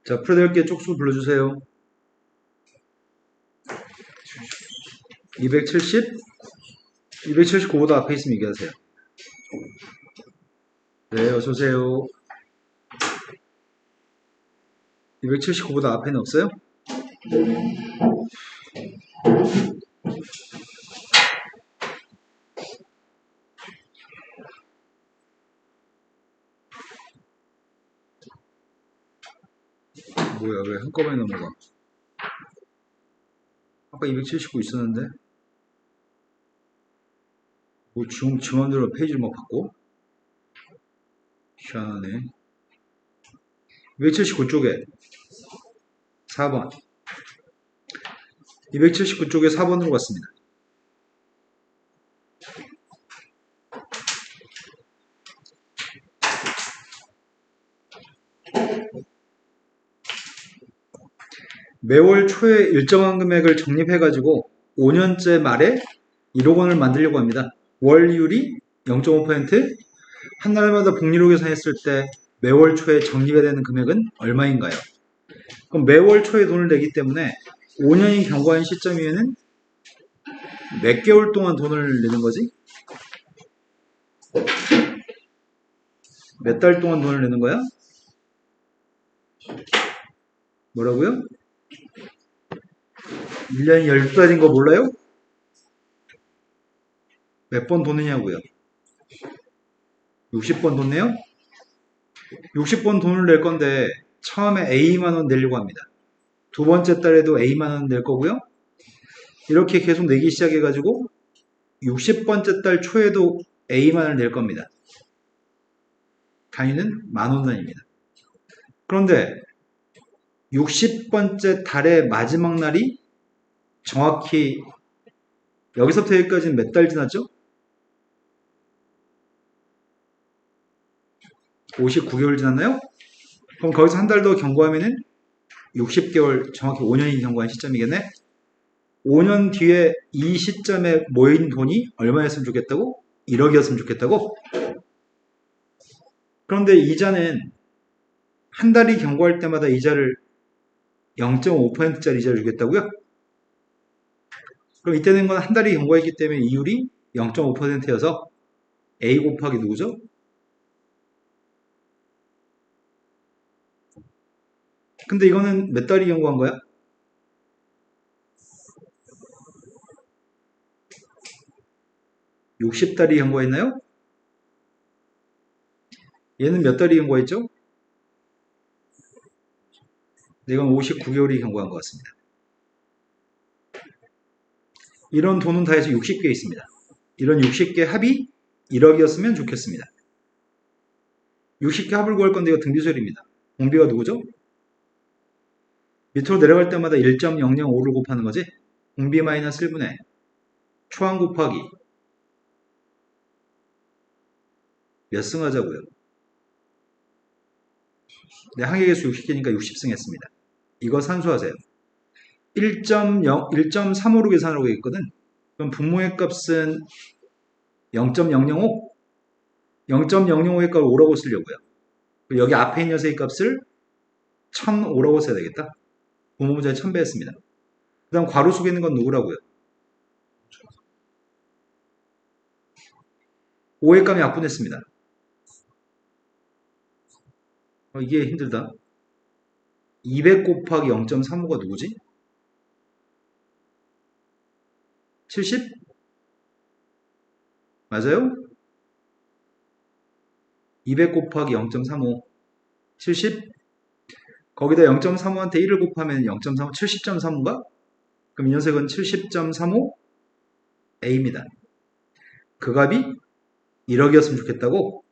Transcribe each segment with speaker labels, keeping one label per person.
Speaker 1: 자, 프레델께 쪽수 불러주세요. 270, 279보다 앞에 있으면 얘기하세요. 네, 어서오세요. 279보다 앞에는 없어요? 뭐야, 왜 한꺼번에 넘어가? 아까 279 있었는데? 뭐, 지원대로 페이지를 막 바꿔? 희한하네. 279 쪽에 4번. 279 쪽에 4번으로 갔습니다. 매월 초에 일정한 금액을 적립해가지고 5년째 말에 1억 원을 만들려고 합니다. 월율이 0.5%, 한 달마다 복리로 계산했을 때 매월 초에 적립해야 되는 금액은 얼마인가요? 그럼 매월 초에 돈을 내기 때문에 5년이 경과한 시점이면은 몇 개월 동안 돈을 내는 거지? 몇 달 동안 돈을 내는 거야? 뭐라고요? 1년이 12달인 거 몰라요? 몇 번 돈 내냐고요? 60번 돈 내요? 60번 돈을 낼 건데 처음에 A만 원 내려고 합니다. 두 번째 달에도 A만 원 낼 거고요. 이렇게 계속 내기 시작해가지고 60번째 달 초에도 A만 원을 낼 겁니다. 단위는 만원 단위입니다. 그런데 60번째 달의 마지막 날이 정확히 여기서부터 여기까지는 몇 달 지났죠? 59개월 지났나요? 그럼 거기서 한 달 더 경과하면은 60개월, 정확히 5년이 경과한 시점이겠네? 5년 뒤에 이 시점에 모인 돈이 얼마였으면 좋겠다고? 1억이었으면 좋겠다고? 그런데 이자는 한 달이 경과할 때마다 이자를 0.5%짜리 이자를 주겠다고요? 그럼 이때 된 건 한 달이 경과했기 때문에 이율이 0.5%여서 A 곱하기 누구죠? 근데 이거는 몇 달이 경과한 거야? 60달이 경과했나요? 얘는 몇 달이 경과했죠? 이건 59개월이 경과한 것 같습니다. 이런 돈은 다 해서 60개 있습니다. 이런 60개 합이 1억이었으면 좋겠습니다. 60개 합을 구할 건데 이거 등비수열입니다. 공비가 누구죠? 밑으로 내려갈 때마다 1.005를 곱하는 거지? 공비 마이너스 1분의 초항 곱하기 몇 승 하자고요? 네, 항해계수 60개니까 60승 했습니다. 이거 산수하세요. 1.35로 계산하라고 했거든. 그럼 분모의 값은 0.005? 0.005의 값을 5라고 쓰려고요. 여기 앞에 있는 녀석의 값을 1005라고 써야 되겠다. 분모 문제에 1000배 했습니다. 그 다음 괄호 속에 있는 건 누구라고요? 5의 값이 약분했습니다. 이게 힘들다. 200 곱하기 0.35가 누구지? 70? 맞아요? 200 곱하기 0.35 70? 거기다 0.35한테 1을 곱하면 0.35 70.35인가? 그럼 이 녀석은 70.35 A입니다. 그 값이 1억이었으면 좋겠다고?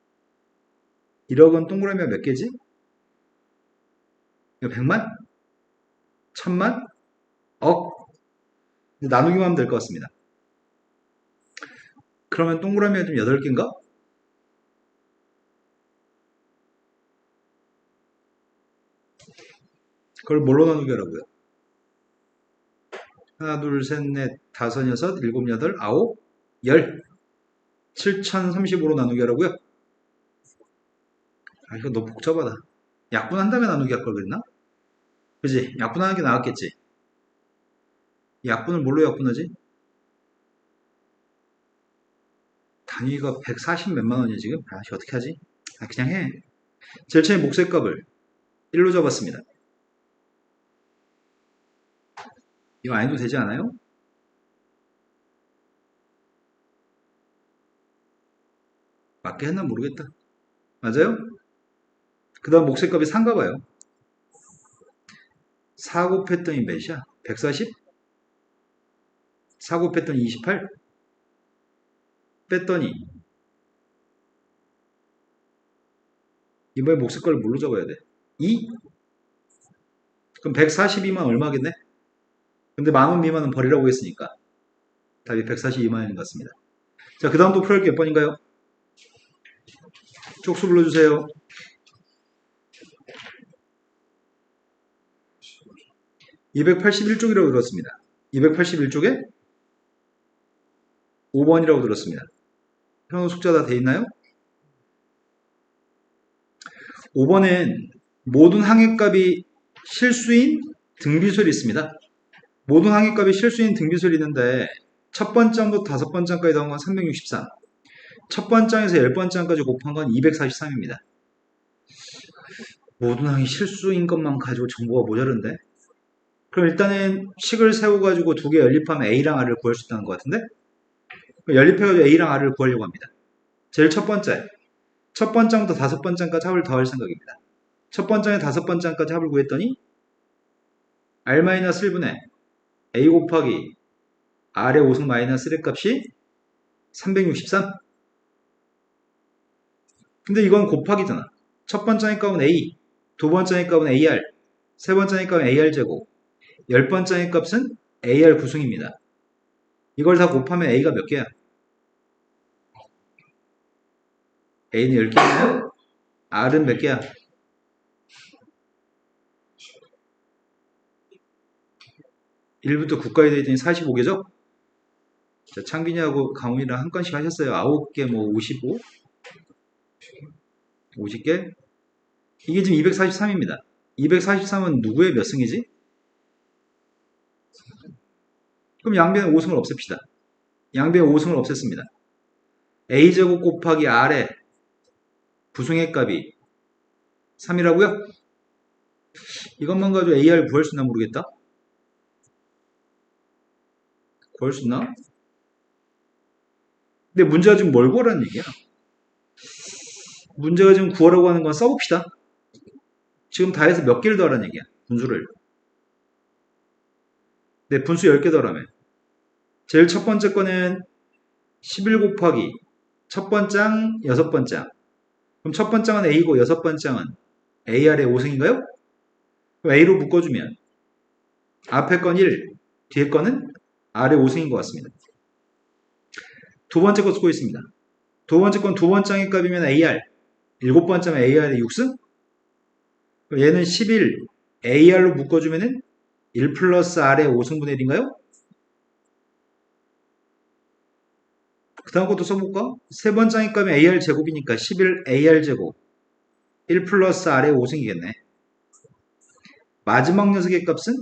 Speaker 1: 1억은 동그라미가 몇 개지? 100만? 1000만? 억? 나누기만 하면 될 것 같습니다. 그러면 동그라미가 좀 8개인가? 그걸 뭘로 나누기 하라고요? 하나, 둘, 셋, 넷, 다섯, 여섯, 일곱, 여덟, 아홉, 열. 7035로 나누기 하라고요? 이거 너무 복잡하다. 약분한 다음에 나누기 할 걸 그랬나? 그지? 약분하는 게 나았겠지? 약분을 뭘로 약분하지? 단위가 140 몇만 원이야 지금? 아씨 어떻게 하지? 그냥 해. 제일 처음에 목세값을 1로 잡았습니다. 이거 안 해도 되지 않아요? 맞게 했나 모르겠다. 맞아요? 그 다음 목세값이 3가 봐요. 4 곱했더니 몇이야? 140? 4 곱했더니 28? 뺐더니 이번에 목세값을 뭘로 잡아야 돼? 2? 그럼 142만 얼마겠네? 근데 만원 미만은 버리라고 했으니까 답이 142만 원인 것 같습니다. 자, 그 다음 또 풀할 게 몇 번인가요? 쪽수 불러주세요. 281쪽이라고 들었습니다. 281쪽에 5번이라고 들었습니다. 현우 숙제 다 돼 있나요? 5번엔 모든 항해값이 실수인 등비술이 있습니다. 모든 항해값이 실수인 등비술이 있는데 첫 번장부터 다섯 번장까지 나온 건 363. 첫 번장에서 10번장까지 곱한 건 243입니다. 모든 항이 실수인 것만 가지고 정보가 모자른데? 그럼 일단은 식을 세워가지고 두 개 연립하면 A랑 R을 구할 수 있다는 것 같은데? 연립해가지고 A랑 R을 구하려고 합니다. 제일 첫 번째. 첫 번장부터 다섯 번장까지 합을 더할 생각입니다. 첫 번장에 다섯 번장까지 합을 구했더니 R-1분의 A 곱하기 R의 5승 마이너스 1의 값이 363. 근데 이건 곱하기잖아. 첫 번째의 값은 A, 두 번째의 값은 AR, 세 번째의 값은 AR제곱, 열 번째의 값은 AR 구승입니다. 이걸 다 곱하면 A가 몇 개야? A는 10개잖아요? R은 몇 개야? 1부터 9까지 되어있더니 45개죠? 자, 창빈이하고 강훈이랑 한 건씩 하셨어요. 9개, 뭐 55? 50개? 이게 지금 243입니다. 243은 누구의 몇 승이지? 그럼 양변의 5승을 없앱시다. 양변의 5승을 없앴습니다. A제곱 곱하기 R의 부승의 값이 3이라고요? 이것만 가지고 AR 구할 수 있나 모르겠다. 구할 수 있나? 근데 문제가 지금 뭘 구하라는 얘기야? 문제가 지금 구하라고 하는 건 써봅시다. 지금 다 해서 몇 개를 더하라는 얘기야. 분수를. 네, 분수 10개 더하라며. 제일 첫 번째 거는 11 곱하기 첫 번장, 여섯 번장. 그럼 첫 번장은 A고 여섯 번장은 AR의 5승인가요? 그럼 A로 묶어주면 앞에 건 1, 뒤에 거는 R의 5승인 것 같습니다. 두 번째 거 쓰고 있습니다. 두 번째 건 두 번장의 값이면 AR, 일곱 번째면 AR의 6승? 그럼 얘는 11, AR로 묶어주면은 1 플러스 R의 5승분의 1인가요? 그 다음 것도 써볼까? 세 번장의 값이 AR 제곱이니까 11 AR 제곱 1 플러스 R의 5승이겠네. 마지막 녀석의 값은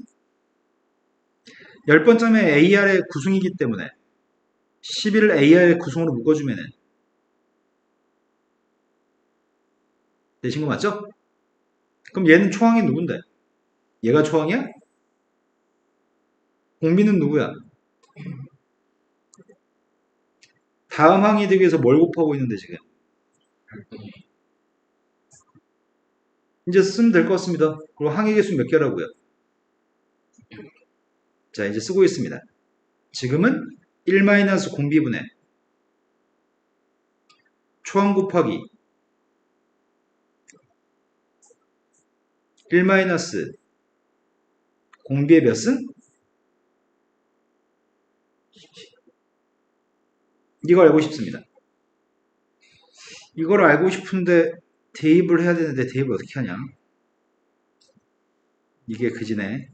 Speaker 1: 10번째면 AR의 9승이기 때문에 11을 AR의 9승으로 묶어주면은 되신 거 맞죠? 그럼 얘는 초항이 누군데? 얘가 초항이야? 공비는 누구야? 다음 항이 되기 위해서 뭘 곱하고 있는데 지금? 이제 쓰면 될 것 같습니다. 그리고 항의 개수 몇 개라고요? 자, 이제 쓰고 있습니다. 지금은 1-공비분의 초항 곱하기 1 공비의 몇 승? 이걸 알고 싶습니다. 이걸 알고 싶은데 대입을 해야 되는데 대입을 어떻게 하냐? 이게 그지네.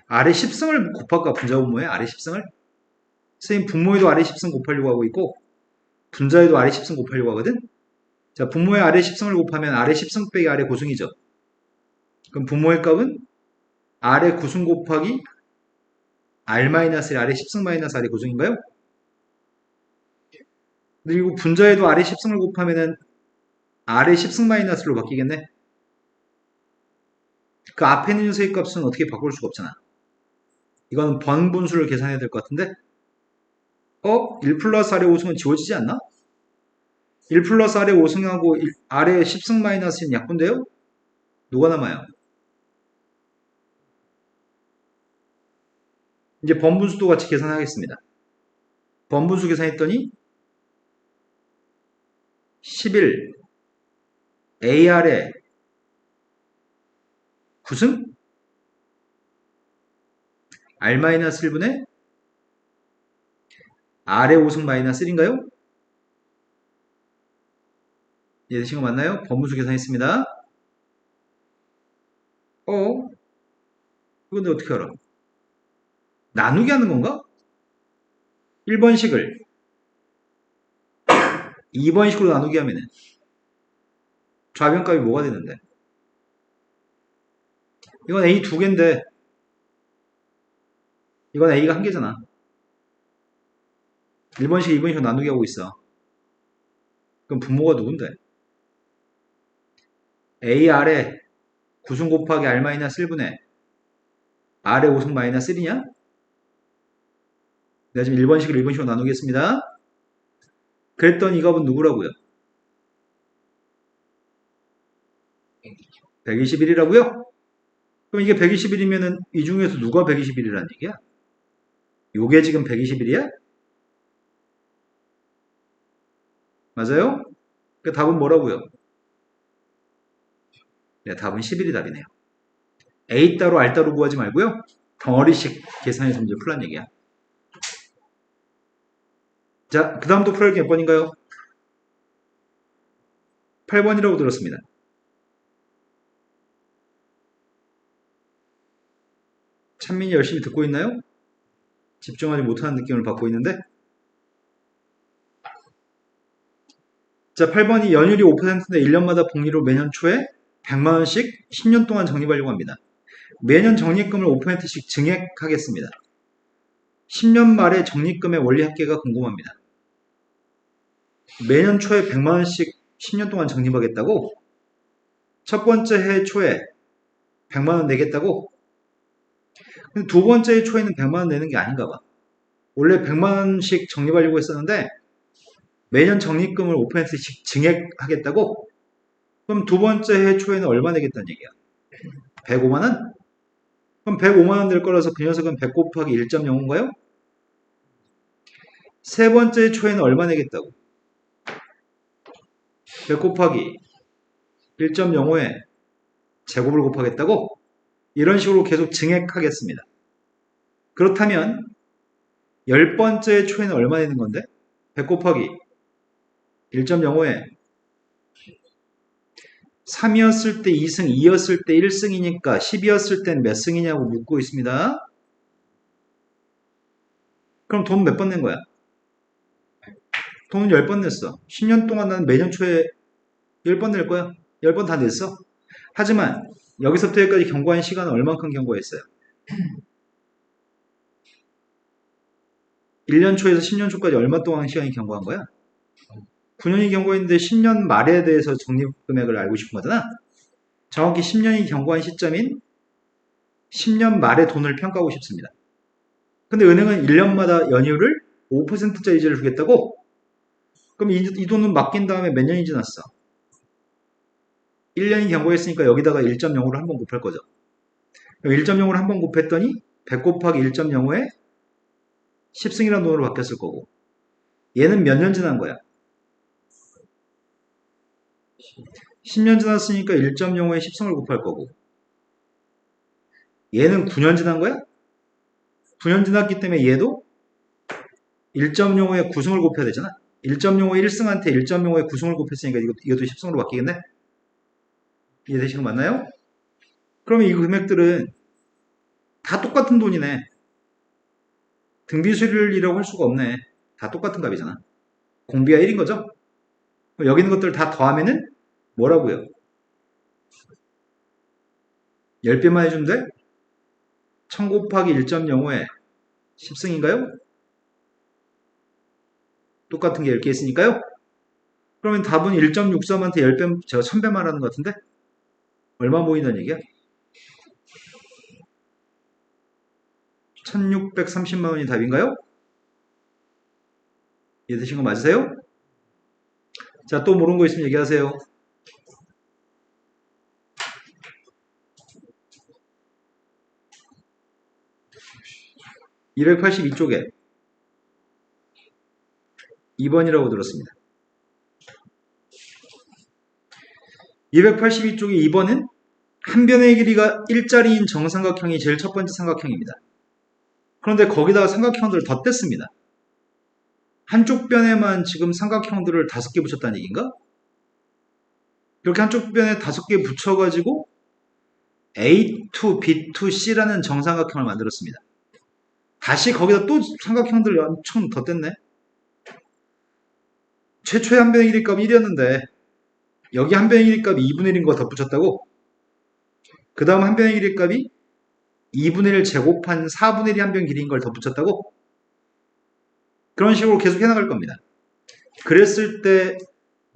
Speaker 1: 아래 10승을 곱할까? 분자 분모에 아래 10승을? 선생님 분모에도 아래 10승 곱하려고 하고 있고 분자에도 아래 10승 곱하려고 하거든? 자, 분모의 아래 10승을 곱하면 아래 10승 빼기 아래 9승이죠. 그럼 분모의 값은 아래 9승 곱하기 R-1 아래 10승 마이너스 아래 9승인가요? 그리고 분자에도 아래 10승을 곱하면은 아래 10승 마이너스로 바뀌겠네? 그 앞에 있는 녀석의 값은 어떻게 바꿀 수가 없잖아. 이거는 번분수를 계산해야 될 것 같은데? 1 플러스 아래 5승은 지워지지 않나? 1 플러스 아래 5승하고 아래 10승 마이너스는 약분돼요? 누가 남아요? 이제 번분수도 같이 계산하겠습니다. 번분수 계산했더니 11 AR에 9승 R-1분의 R의 5승 마이너스 1인가요? 이해되신 거 맞나요? 번분수 계산했습니다. 이건데 어떻게 알아? 나누기 하는 건가? 1번식을 2번식으로 나누기 하면은 좌변값이 뭐가 되는데? 이건 A 두 개인데 이건 A가 한 개잖아. 1번식, 2번식으로 나누기 하고 있어. 그럼 분모가 누군데? AR에 9승 곱하기 R-1분의 R의 5승 마이너스 1이냐? 내가 지금 1번식을 2번식으로 나누겠습니다. 그랬더니 이 값은 누구라고요? 121이라고요? 그럼 이게 121이면은 이 중에서 누가 121이라는 얘기야? 요게 지금 121이야? 맞아요? 그 답은 뭐라고요? 네, 답은 11이 답이네요. A 따로 R 따로 구하지 말고요. 덩어리식 계산해서 문제 풀란 얘기야. 자, 그 다음도 풀어야 할 게 몇 번인가요? 8번이라고 들었습니다. 찬민이 열심히 듣고 있나요? 집중하지 못하는 느낌을 받고 있는데. 자, 8번이 연율이 5%인데 1년마다 복리로 매년 초에 100만원씩 10년 동안 적립하려고 합니다. 매년 적립금을 5%씩 증액하겠습니다. 10년 말에 적립금의 원리 합계가 궁금합니다. 매년 초에 100만원씩 10년 동안 적립하겠다고? 첫 번째 해 초에 100만원 내겠다고? 근데 두 번째 해 초에는 100만원 내는 게 아닌가 봐. 원래 100만원씩 적립하려고 했었는데 매년 적립금을 5%씩 증액하겠다고? 그럼 두 번째 해 초에는 얼마 내겠다는 얘기야? 105만원? 그럼 105만원 낼 거라서 그 녀석은 100 곱하기 1.05인가요? 세 번째 초에는 얼마 내겠다고? 100 곱하기 1.05에 제곱을 곱하겠다고? 이런 식으로 계속 증액하겠습니다. 그렇다면 10번째 초에는 얼마 내는 건데? 100 곱하기 1.05에 3이었을 때 2승, 2였을 때 1승이니까 10이었을 땐 몇 승이냐고 묻고 있습니다. 그럼 돈 몇 번 낸 거야? 돈은 10번 냈어. 10년 동안 나는 매년 초에 10번 낼 거야. 10번 다 냈어. 하지만 여기서부터 여기까지 경고한 시간은 얼만큼 경고했어요? 1년 초에서 10년 초까지 얼마 동안 시간이 경고한 거야? 9년이 경고했는데 10년 말에 대해서 적립금액을 알고 싶은 거잖아. 정확히 10년이 경고한 시점인 10년 말에 돈을 평가하고 싶습니다. 근데 은행은 1년마다 연율을 5%짜리 이자를 주겠다고? 그럼 이 돈은 맡긴 다음에 몇 년이 지났어? 1년이 경고했으니까 여기다가 1.05를 한번 곱할 거죠. 1.05를 한번 곱했더니 100 곱하기 1.05에 10승이라는 돈으로 바뀌었을 거고 얘는 몇 년 지난 거야? 10년 지났으니까 1.05에 10승을 곱할 거고 얘는 9년 지난 거야? 9년 지났기 때문에 얘도 1.05에 9승을 곱해야 되잖아. 1.05에 1승한테 1.05에 9승을 곱했으니까 이것도 10승으로 바뀌겠네? 이해되시는 거 맞나요? 그러면 이 금액들은 다 똑같은 돈이네. 등비수일이라고 할 수가 없네. 다 똑같은 값이잖아. 공비가 1인 거죠? 여기 있는 것들 다 더하면은 뭐라고요? 10배만 해주면 돼? 1000 곱하기 1.05에 10승인가요? 똑같은 게 10개 있으니까요. 그러면 답은 1.63한테 10배, 제가 1000배 말하는 것 같은데? 얼마 보인다는 얘기야? 1630만 원이 답인가요? 이해되신 거 맞으세요? 자, 또 모르는 거 있으면 얘기하세요. 282쪽에 2번이라고 들었습니다. 282쪽의 2번은 한 변의 길이가 1짜리인 정삼각형이 제일 첫 번째 삼각형입니다. 그런데 거기다가 삼각형들을 덧댔습니다. 한쪽 변에만 지금 삼각형들을 5개 붙였다는 얘기인가? 이렇게 한쪽 변에 5개 붙여가지고 A2, B2, C라는 정삼각형을 만들었습니다. 다시 거기다 또 삼각형들을 엄청 덧댔네. 최초의 한 변의 길이 값이 1이었는데 여기 한 변의 길이 값이 2분의 1인 거 덧붙였다고? 그 다음 한 변의 길이 값이 2분의 1 제곱한 4분의 1이 한 변 길이인 걸 덧붙였다고? 그런 식으로 계속 해나갈 겁니다. 그랬을 때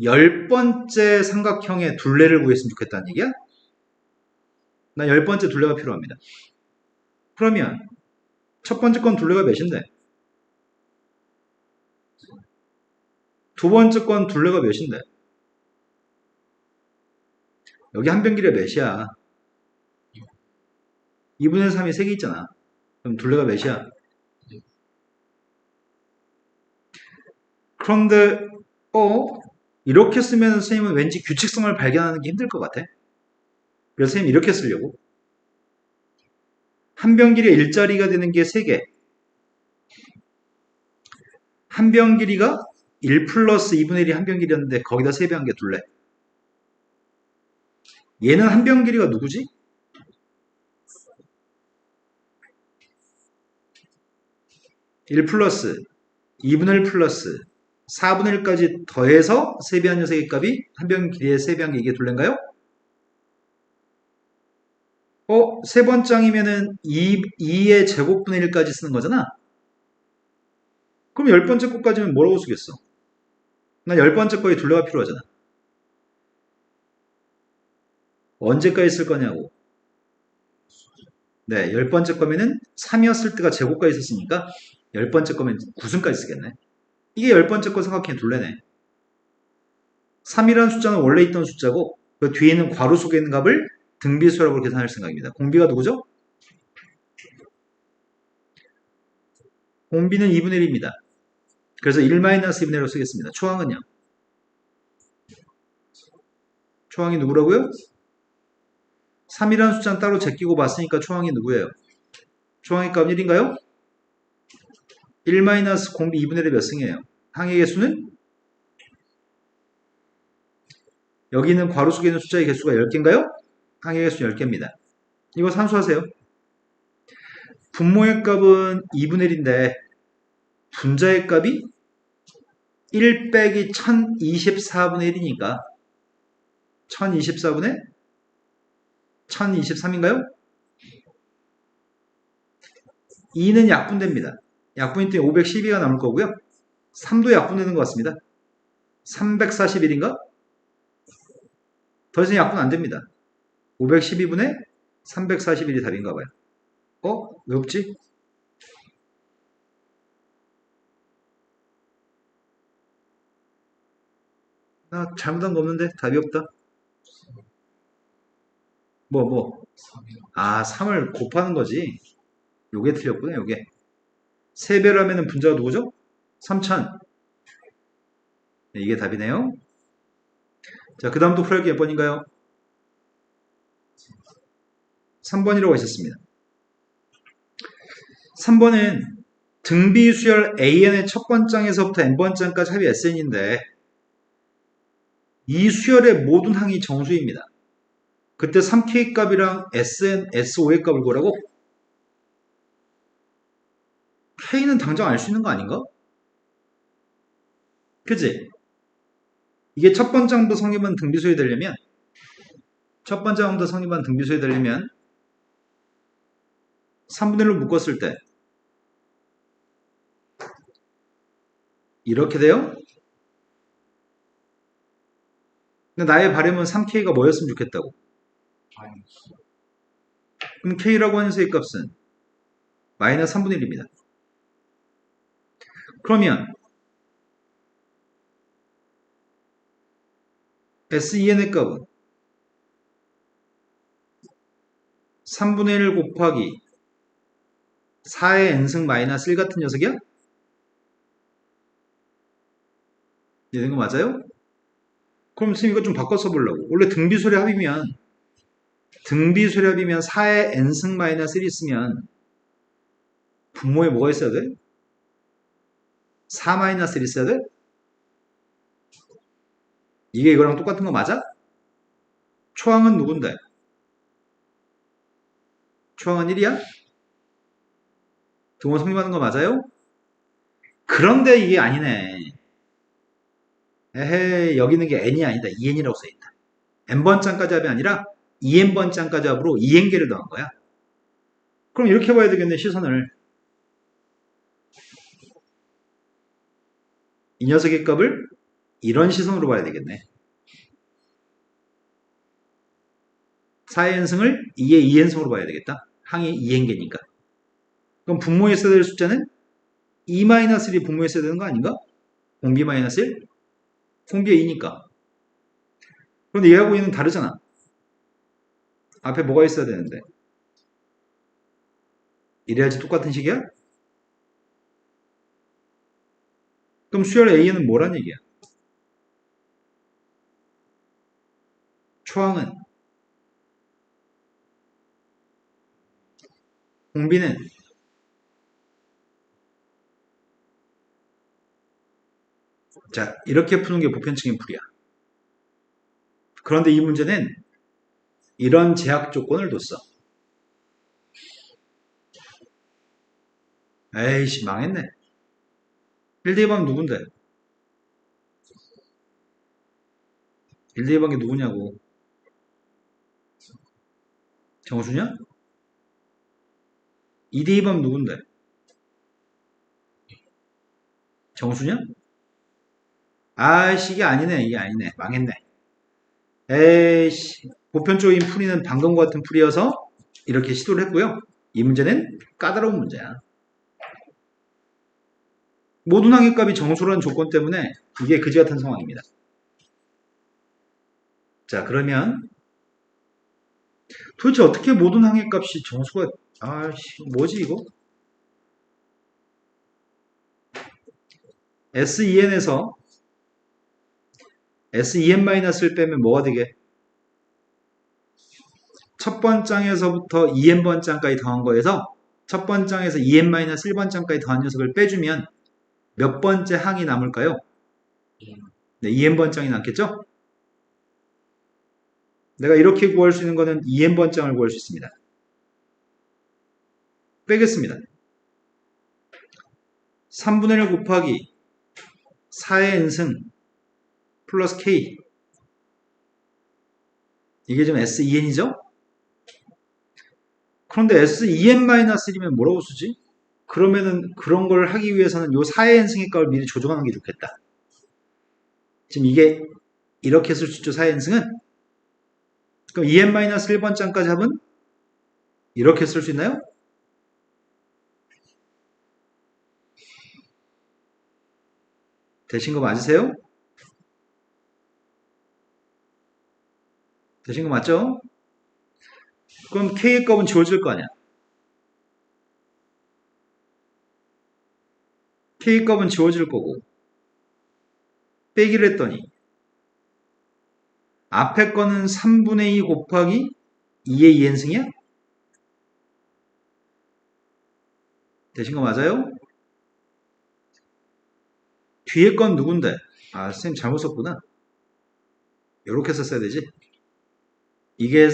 Speaker 1: 10번째 삼각형의 둘레를 구했으면 좋겠다는 얘기야? 나 10번째 둘레가 필요합니다. 그러면 첫 번째 건 둘레가 몇인데? 두 번째 건 둘레가 몇인데? 여기 한 변 길이가 몇이야? 2분의 3이 3개 있잖아. 그럼 둘레가 몇이야? 그런데 이렇게 쓰면 선생님은 왠지 규칙성을 발견하는 게 힘들 것 같아. 그래서 선생님 이렇게 쓰려고. 한 변 길이가 일자리가 되는 게 3개. 한 변 길이가 1 플러스 2분의 1이 한 변 길이였는데 거기다 3배 한 게 둘레. 얘는 한 변 길이가 누구지? 1 플러스 2분의 1 플러스 4분의 1까지 더해서 3배 한 녀석의 값이 한 변 길이의 3배 한 게 이게 둘레인가요? 세 번장이면은 2의 제곱분의 1까지 쓰는 거잖아? 그럼 10번째 거까지는 뭐라고 쓰겠어? 난 10번째 거에 둘레가 필요하잖아. 언제까지 쓸 거냐고. 네, 10번째 거면은 3이었을 때가 제곱까지 있었으니까 10번째 거면 9승까지 쓰겠네. 이게 10번째 거 삼각형의 둘레네. 3이라는 숫자는 원래 있던 숫자고 그 뒤에 있는 괄호 속에 있는 값을 등비수열합으로 계산할 생각입니다. 공비가 누구죠? 공비는 2분의 1입니다. 그래서 1-2분의 1로 쓰겠습니다. 초항은요? 초항이 누구라고요? 3이라는 숫자는 따로 제끼고 봤으니까 초항이 누구예요? 초항의 값 1인가요? 1- 공비 2분의 1의 몇 승이에요? 항의 개수는? 여기 있는 괄호 속에 있는 숫자의 개수가 10개인가요? 항의 개수 10개입니다. 이거 산수하세요. 분모의 값은 2분의 1인데 분자의 값이 1 빼기 1024분의 1이니까 1024분의 1023인가요? 2는 약분됩니다. 약분이 때문에 512가 남을 거고요. 3도 약분되는 것 같습니다. 341인가? 더 이상 약분 안 됩니다. 512분의 341이 답인가 봐요. 왜 없지? 나 잘못한 거 없는데 답이 없다. 뭐. 3을 곱하는 거지. 요게 틀렸구나, 요게. 3배로 하면은 분자가 누구죠? 3000. 네, 이게 답이네요. 자, 그 다음도 풀어야 할 게 몇 번인가요? 3번이라고 있었습니다. 3번은 등비수열 AN의 첫 번장에서부터 n번장까지 합이 SN인데 이 수열의 모든 항이 정수입니다. 그때 3K 값이랑 SN, S5의 값을 구하라고? K는 당장 알 수 있는 거 아닌가? 그치? 이게 첫 번째 항부터 성립한 등비소에 되려면 첫 번째 항부터 성립한 등비소에 되려면 3분의 1로 묶었을 때 이렇게 돼요? 근데 나의 바램은 3K가 뭐였으면 좋겠다고. 그럼 K라고 하는 수의 값은 마이너스 3분의 1입니다. 그러면 SEN의 값은 3분의 1 곱하기 4의 n승 마이너스 1 같은 녀석이야? 이해된 거 맞아요? 그럼 선생님 이거 좀 바꿔 써보려고. 원래 등비수렴 합이면 4의 n승 마이너스 1 있으면 분모에 뭐가 있어야 돼? 4 마이너스 1 있어야 돼? 이게 이거랑 똑같은 거 맞아? 초항은 누군데? 초항은 1이야? 등호 성립하는 거 맞아요? 그런데 이게 아니네. 에헤, 여기 있는 게 n이 아니다. 2n이라고 써있다. n번장까지 합이 아니라 2n번장까지 합으로 2n개를 더한 거야. 그럼 이렇게 봐야 되겠네, 시선을. 이 녀석의 값을 이런 시선으로 봐야 되겠네. 4의 n승을 2의 2n승으로 봐야 되겠다. 항이 2n개니까. 그럼 분모에 써야 될 숫자는 2-1이 분모에 써야 되는 거 아닌가? 공비-1? 공비의 2니까. 그런데 얘하고 얘는 다르잖아. 앞에 뭐가 있어야 되는데. 이래야지 똑같은 식이야? 그럼 수열 A는 뭐란 얘기야? 초항은 공비는 자 이렇게 푸는 게 보편적인 풀이야. 그런데 이 문제는 이런 제약 조건을 뒀어. 에이씨 망했네. 1대2방 누군데? 1대2방이 누구냐고. 정수냐? 2대2방 누군데? 정수냐? 아이씨 이게 아니네. 이게 아니네. 망했네. 에이씨 보편적인 풀이는 방금과 같은 풀이어서 이렇게 시도를 했고요. 이 문제는 까다로운 문제야. 모든 항의 값이 정수라는 조건 때문에 이게 그지 같은 상황입니다. 자 그러면 도대체 어떻게 모든 항의 값이 정수가 아씨 뭐지 이거? SEN에서 SEN-를 빼면 뭐가 되게? 첫 번장에서부터 2n번장까지 더한 거에서 첫 번장에서 2n-1번장까지 더한 녀석을 빼주면 몇 번째 항이 남을까요? 네, 2n번장이 남겠죠? 내가 이렇게 구할 수 있는 거는 2n번장을 구할 수 있습니다. 빼겠습니다. 3분의 1 곱하기 4의 n승 플러스 k 이게 지금 SEN이죠? 그런데 SEN-1이면 뭐라고 쓰지? 그러면은 그런 걸 하기 위해서는 요 4의 n승의 값을 미리 조정하는 게 좋겠다. 지금 이게 이렇게 쓸 수 있죠. 4의 n승은 그럼 2n-1번장까지 합은 이렇게 쓸 수 있나요? 되신 거 맞으세요? 되신 거 맞죠? 그럼 k의 값은 지워질 거 아니야. k의 값은 지워질 거고 빼기를 했더니 앞에 거는 3분의 2 곱하기 2의 2n승이야? 되신 거 맞아요? 뒤에 건 누군데? 아, 선생님 잘못 썼구나. 이렇게 썼어야 되지. 이게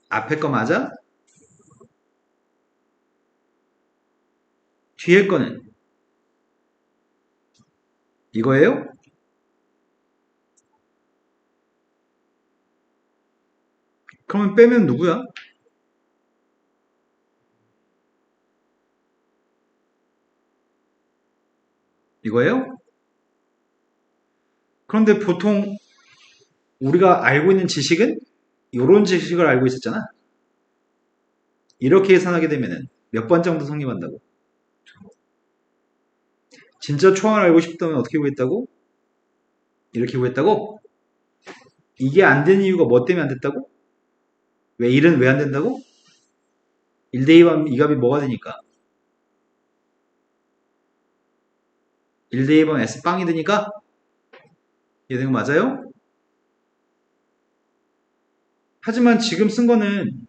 Speaker 1: 앞에 거 맞아? 뒤에 거는 이거예요? 그러면 빼면 누구야? 이거예요? 그런데 보통 우리가 알고 있는 지식은 이런 지식을 알고 있었잖아. 이렇게 계산하게 되면은 몇 번 정도 성립한다고? 진짜 초항을 알고 싶다면 어떻게 구했다고? 이렇게 구했다고? 이게 안 된 이유가 뭐 때문에 안 됐다고? 왜 1은 왜 안 된다고? 1대 2번 이 값이 뭐가 되니까? 1대 2번 S 빵이 되니까? 이해된 거 맞아요? 하지만 지금 쓴 거는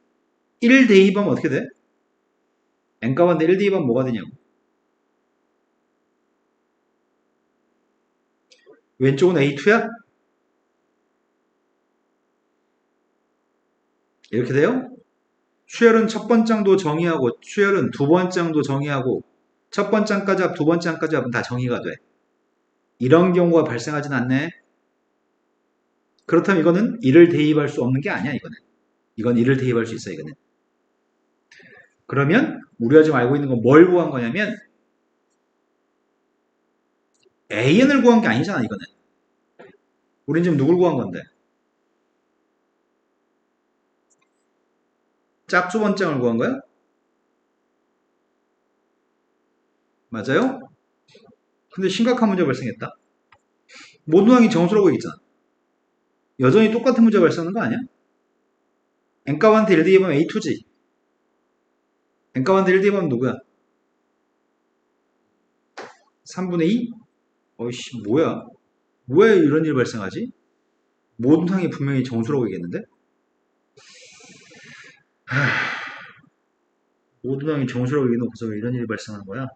Speaker 1: 1 대입하면 어떻게 돼? n값인데 1 대입하면 뭐가 되냐고. 왼쪽은 A2야? 이렇게 돼요? 수열은 첫 번장도 정의하고 수열은 두 번장도 정의하고 첫 번장까지 합, 두 번장까지 합은 다 정의가 돼. 이런 경우가 발생하진 않네. 그렇다면 이거는 1을 대입할 수 없는 게 아니야, 이거는. 이건 1을 대입할 수 있어, 이거는. 그러면 우리가 지금 알고 있는 건 뭘 구한 거냐면 AN을 구한 게 아니잖아, 이거는. 우린 지금 누굴 구한 건데? 짝수 번장을 구한 거야? 맞아요? 근데 심각한 문제가 발생했다. 모든 항이 정수라고 얘기했잖아. 여전히 똑같은 문제가 발생하는 거 아니야? n값한테 1 대입하면 A2지. n값한테 1 대입하면 누구야? 3분의 2? 어이씨, 뭐야? 왜 이런 일이 발생하지? 모든 항이 분명히 정수라고 얘기했는데? 모든 항이 정수라고 얘기해놓고서 왜 이런 일이 발생하는 거야?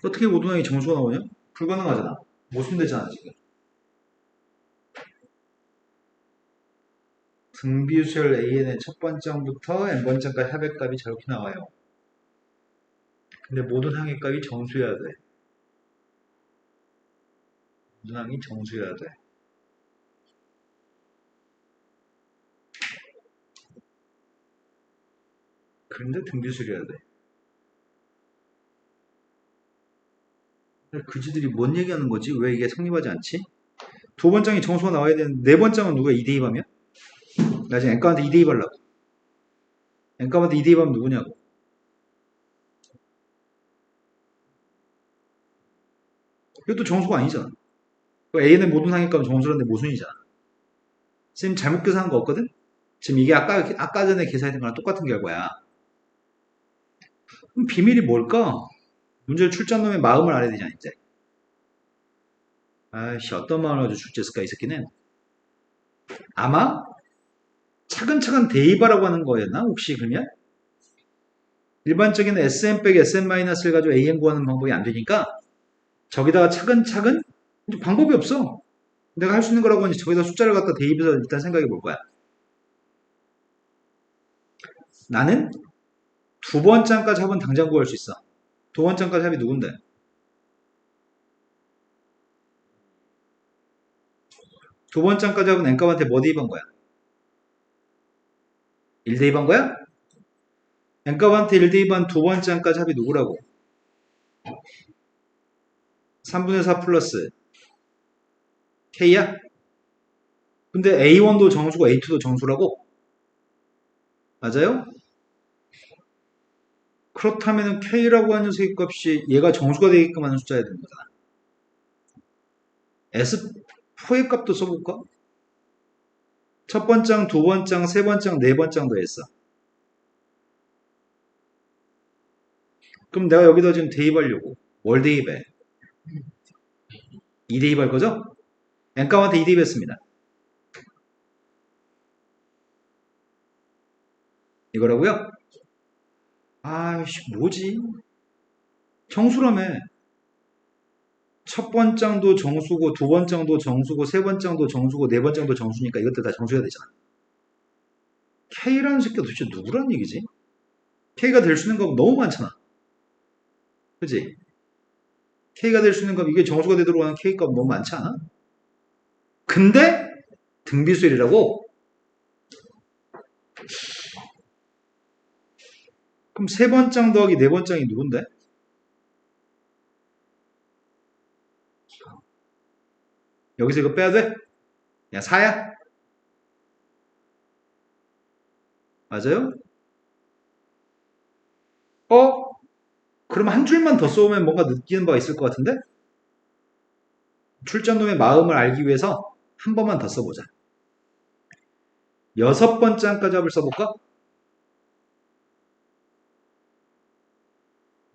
Speaker 1: 어떻게 모든 항이 정수가 나오냐? 불가능하잖아. 모순되잖아, 지금. 등비수열 AN의 첫 번장부터 n번장까지 합의 값이 저렇게 나와요. 근데 모든 항의 값이 정수여야 돼. 모든 항이 정수여야 돼. 그런데 등비수열이어야 돼. 그지들이 뭔 얘기하는 거지? 왜 이게 성립하지 않지? 두 번장이 정수가 나와야 되는데 네 번장은 누가 2대입하면? 나 지금 n값한테 2대입하려고. n값한테 2대입하면 누구냐고. 이것도 정수가 아니잖아. A는 모든 항의 값은 정수라는데 모순이잖아. 지금 잘못 계산한 거 없거든? 지금 이게 아까 전에 계산했던 거랑 똑같은 결과야. 그럼 비밀이 뭘까? 문제를 출제한 놈의 마음을 알아야 되잖아, 이제. 아이씨, 어떤 마음을 가지고 출제했을까, 이 새끼는? 아마 차근차근 대입하라고 하는 거였나? 혹시 그러면? 일반적인 SM 빼기 SM-를 가지고 AN 구하는 방법이 안 되니까 저기다가 차근차근 방법이 없어. 내가 할 수 있는 거라고 하니 저기다 숫자를 갖다 대입해서 일단 생각해 볼 거야. 나는 두 번째까지 합은 당장 구할 수 있어. 두 번째까지 합이 누군데? 두 번째까지 합은 n값한테 뭐 대입한 거야? 1 대입한 거야? n값한테 1 대입한 두 번째까지 합이 누구라고? 3분의 4 플러스 k야? 근데 A1도 정수고 A2도 정수라고? 맞아요? 그렇다면 K라고 하는 세입값이 얘가 정수가 되게끔 하는 숫자여야 되는 거잖아. S4의 값도 써볼까? 첫 번장, 두 번장, 세 번장, 네 번장 더했어. 그럼 내가 여기다 지금 대입하려고. 뭘 대입해? 2 대입할 거죠? n값한테 2 대입했습니다. 이거라고요? 아이씨, 뭐지? 정수라며. 첫 번장도 정수고, 두 번장도 정수고, 세 번장도 정수고, 네 번장도 정수니까 이것들 다 정수해야 되잖아. K라는 새끼가 도대체 누구란 얘기지? K가 될 수 있는 거 너무 많잖아. 그지? K가 될 수 있는 값, 이게 정수가 되도록 하는 K값 너무 많지 않아? 근데 등비수열이라고? 그럼 세 번장 더하기 네 번장이 누군데? 여기서 이거 빼야 돼? 야, 4야? 맞아요? 어? 그럼 한 줄만 더 써오면 뭔가 느끼는 바가 있을 것 같은데? 출전놈의 마음을 알기 위해서 한 번만 더 써보자. 여섯 번째 한까지 합을 써볼까?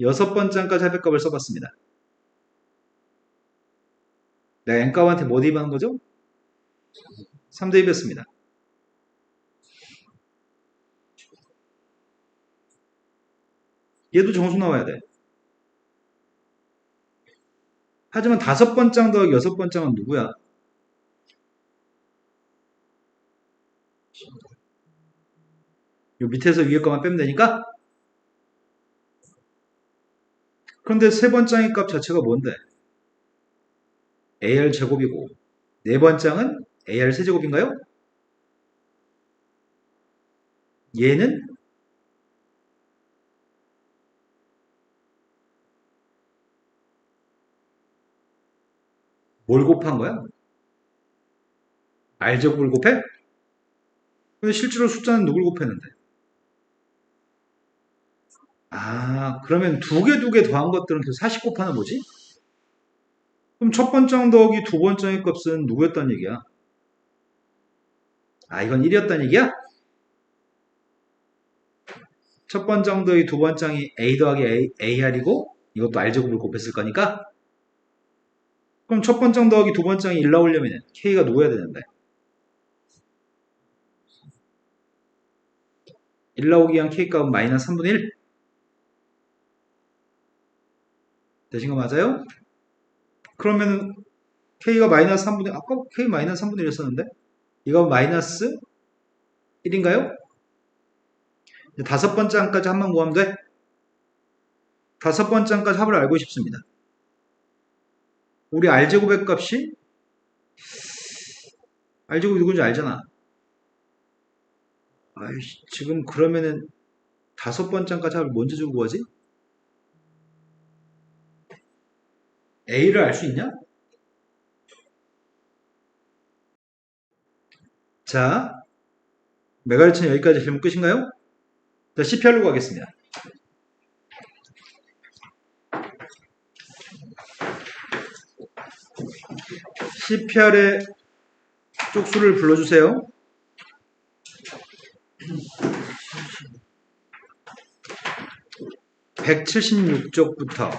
Speaker 1: 여섯 번째 한까지 합의값을 써봤습니다. 내가 n값한테 뭐 대입하는 거죠? 3 대입했습니다. 얘도 정수 나와야 돼. 하지만 다섯 번장 더하기 여섯 번장은 누구야? 요 밑에서 위에 거만 빼면 되니까? 그런데 세 번장의 값 자체가 뭔데? AR 제곱이고 네 번장은 AR 세제곱인가요? 얘는 뭘 곱한 거야? R제곱을 곱해? 근데 실제로 숫자는 누굴 곱했는데? 아, 그러면 두 개 더한 것들은 계속 40 곱하는 뭐지? 그럼 첫 번장 더하기 두 번장의 값은 누구였단 얘기야? 아, 이건 1이었단 얘기야? 첫 번장 더하기 두 번장이 A 더하기 AR이고 이것도 R제곱을 곱했을 거니까? 그럼 첫 번장 더하기 두 번장이 1 나오려면 K가 누구여야 되는데? 1 나오기 위한 K값은 마이너스 3분의 1? 되신 거 맞아요? 그러면 K가 마이너스 3분의 1, 아까 K 마이너스 3분의 1이었었는데? 이거 마이너스 1인가요? 다섯 번째 항까지 한번 구하면 돼? 다섯 번째 항까지 합을 알고 싶습니다. 우리 R제곱의 값이 R제곱이 누군지 알잖아. 아이씨, 지금 그러면은 다섯 번째 항까지 합을 먼저 주고 구하지? A를 알 수 있냐? 자, 메가르치는 여기까지 질문 끝인가요? 자, CPR로 가겠습니다. CPR의 쪽수를 불러주세요. 176쪽부터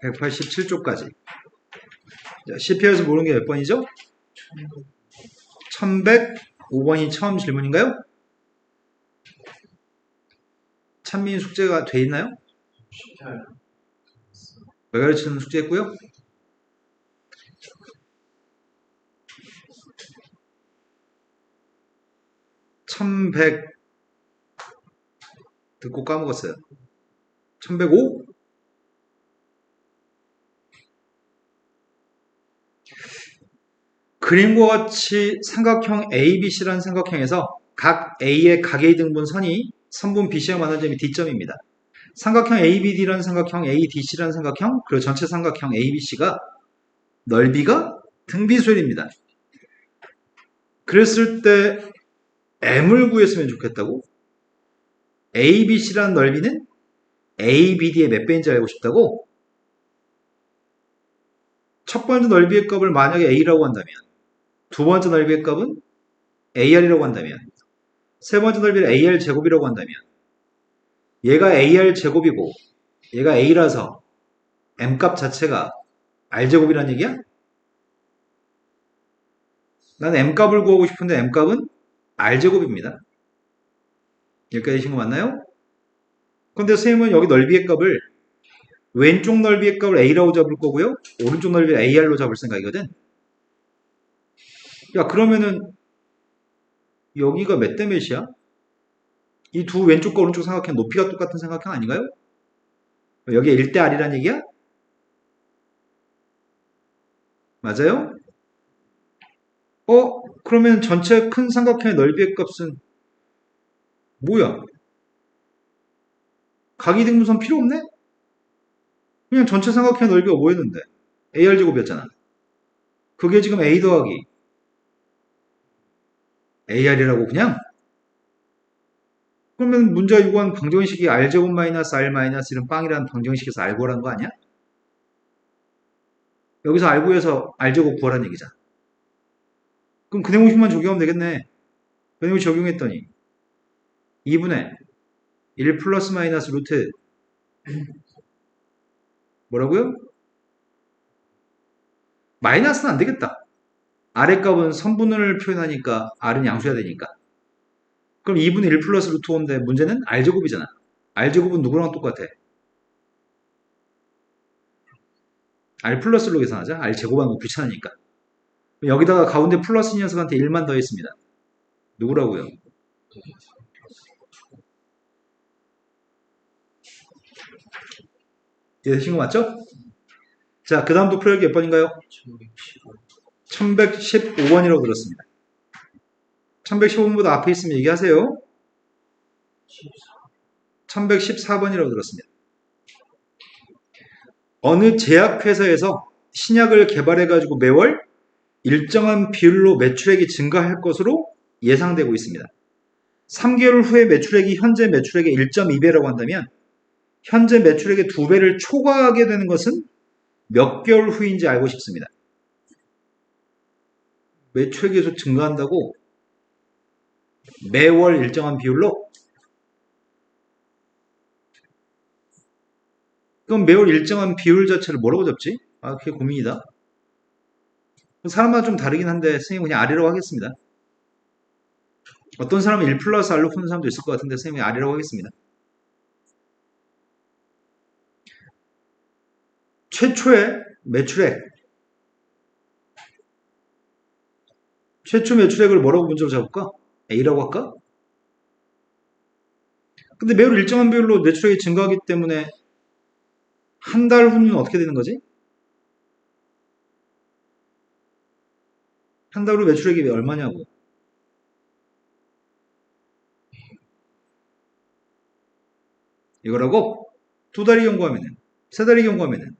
Speaker 1: 187쪽까지. CPR에서 모르는 게 몇 번이죠? 1105번이 처음 질문인가요? 찬민 숙제가 돼 있나요? 메가르치는 숙제했고요. 1100 듣고 까먹었어요. 1105? 그림과 같이 삼각형 ABC라는 삼각형에서 각 A의 각A 등분 선이 선분 BC와 만난 점이 D점입니다. 삼각형 ABD라는 삼각형, ADC라는 삼각형, 그리고 전체 삼각형 ABC가 넓이가 등비수열입니다. 그랬을 때 M을 구했으면 좋겠다고? ABC라는 넓이는 ABD의 몇 배인지 알고 싶다고? 첫 번째 넓이의 값을 만약에 A라고 한다면 두 번째 넓이의 값은 AR이라고 한다면 세 번째 넓이를 AR 제곱이라고 한다면 얘가 AR 제곱이고 얘가 A라서 M값 자체가 R제곱이라는 얘기야? 난 M값을 구하고 싶은데 M값은 R제곱입니다. 여기까지 되신 거 맞나요? 근데 선생님은 여기 넓이의 값을 왼쪽 넓이의 값을 A라고 잡을 거고요. 오른쪽 넓이를 AR로 잡을 생각이거든. 야, 그러면은 여기가 몇 대 몇이야? 이 두 왼쪽과 오른쪽 삼각형 높이가 똑같은 삼각형 아닌가요? 여기에 1대 R이란 얘기야? 맞아요? 그러면 전체 큰 삼각형의 넓이의 값은 뭐야? 각이등분선 필요 없네? 그냥 전체 삼각형의 넓이가 뭐였는데? AR제곱이었잖아. 그게 지금 A 더하기 AR이라고 그냥? 그러면 문제가 요구한 방정식이 R제곱 마이너스 R 마이너스 이런 빵이라는 방정식에서 R 구하라는 거 아니야? 여기서 R 구해서 R제곱 구하라는 얘기잖아. 그럼 그 내용식만 적용하면 되겠네. 그 내용 적용했더니 2분의 1 플러스 마이너스 루트 뭐라고요? 마이너스는 안 되겠다. R의 값은 선분을 표현하니까 R은 양수해야 되니까. 그럼 2분의 1 플러스 루트 5인데 문제는 R제곱이잖아. R제곱은 누구랑 똑같아? R 플러스로 계산하자. R 제곱하는 거 귀찮으니까. 여기다가 가운데 플러스 녀석한테 1만 더했습니다. 누구라고요? 이해되신 거 맞죠? 자, 그 다음도 표현이 몇 번인가요? 1115번이라고 들었습니다. 1115번보다 앞에 있으면 얘기하세요. 1114번이라고 들었습니다. 어느 제약회사에서 신약을 개발해가지고 매월 일정한 비율로 매출액이 증가할 것으로 예상되고 있습니다. 3개월 후에 매출액이 현재 매출액의 1.2배라고 한다면 현재 매출액의 2배를 초과하게 되는 것은 몇 개월 후인지 알고 싶습니다. 매출액이 계속 증가한다고? 매월 일정한 비율로? 그럼 매월 일정한 비율 자체를 뭐라고 잡지? 그게 고민이다. 사람마다 좀 다르긴 한데 선생님 그냥 R이라고 하겠습니다. 어떤 사람은 1 플러스 R로 푸는 사람도 있을 것 같은데 선생님이 R이라고 하겠습니다. 최초의 매출액. 최초 매출액을 뭐라고 문제로 잡을까? A라고 할까? 근데 매월 일정한 비율로 매출액이 증가하기 때문에 한 달 후는 어떻게 되는 거지? 한 달 후 매출액이 얼마냐고. 이거라고? 두 달이 경고하면은, 세 달이 경고하면은.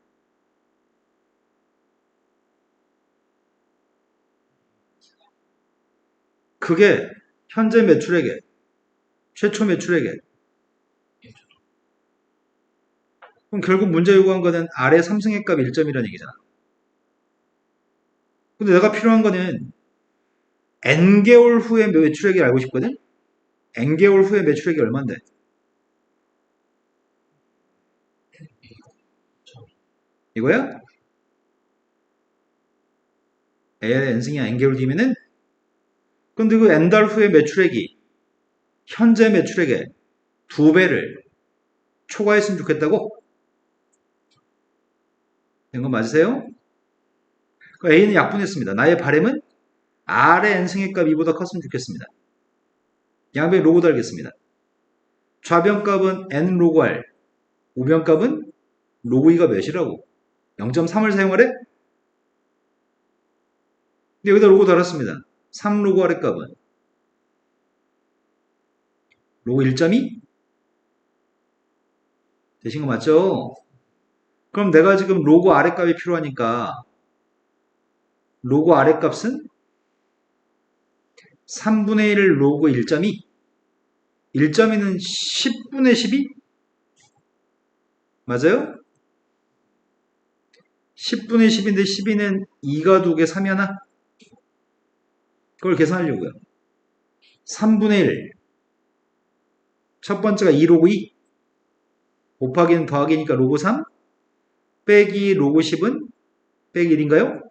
Speaker 1: 그게 현재 매출액에, 최초 매출액에. 그럼 결국 문제 요구한 거는 R의 삼승의 값 1점이라는 얘기잖아. 근데 내가 필요한 거는 N개월 후의 매출액이 알고 싶거든? N개월 후의 매출액이 얼만데? 이거야? A의 N승이 N개월 뒤면은? 근데 그 N달 후의 매출액이 현재 매출액의 2배를 초과했으면 좋겠다고? 된 거 맞으세요? 그 A는 약분했습니다. 나의 바램은 R의 N승의 값 2보다 컸으면 좋겠습니다. 양변 로고 달겠습니다. 좌변값은 N 로고 R, 우변값은 로고 2가 몇이라고? 0.3을 사용하래? 근데 여기다 로고 달았습니다. 3 로고 R의 값은 로고 1.2? 되신 거 맞죠? 그럼 내가 지금 로고 R의 값이 필요하니까 로고 R의 값은 3분의 1 로고 1.2? 1.2는 10분의 12? 맞아요? 10분의 10인데 12는 2가 2개 3이 하나? 그걸 계산하려고요. 3분의 1. 첫 번째가 2 로고 2. 곱하기는 더하기니까 로고 3. 빼기 로고 10은 빼기 1인가요?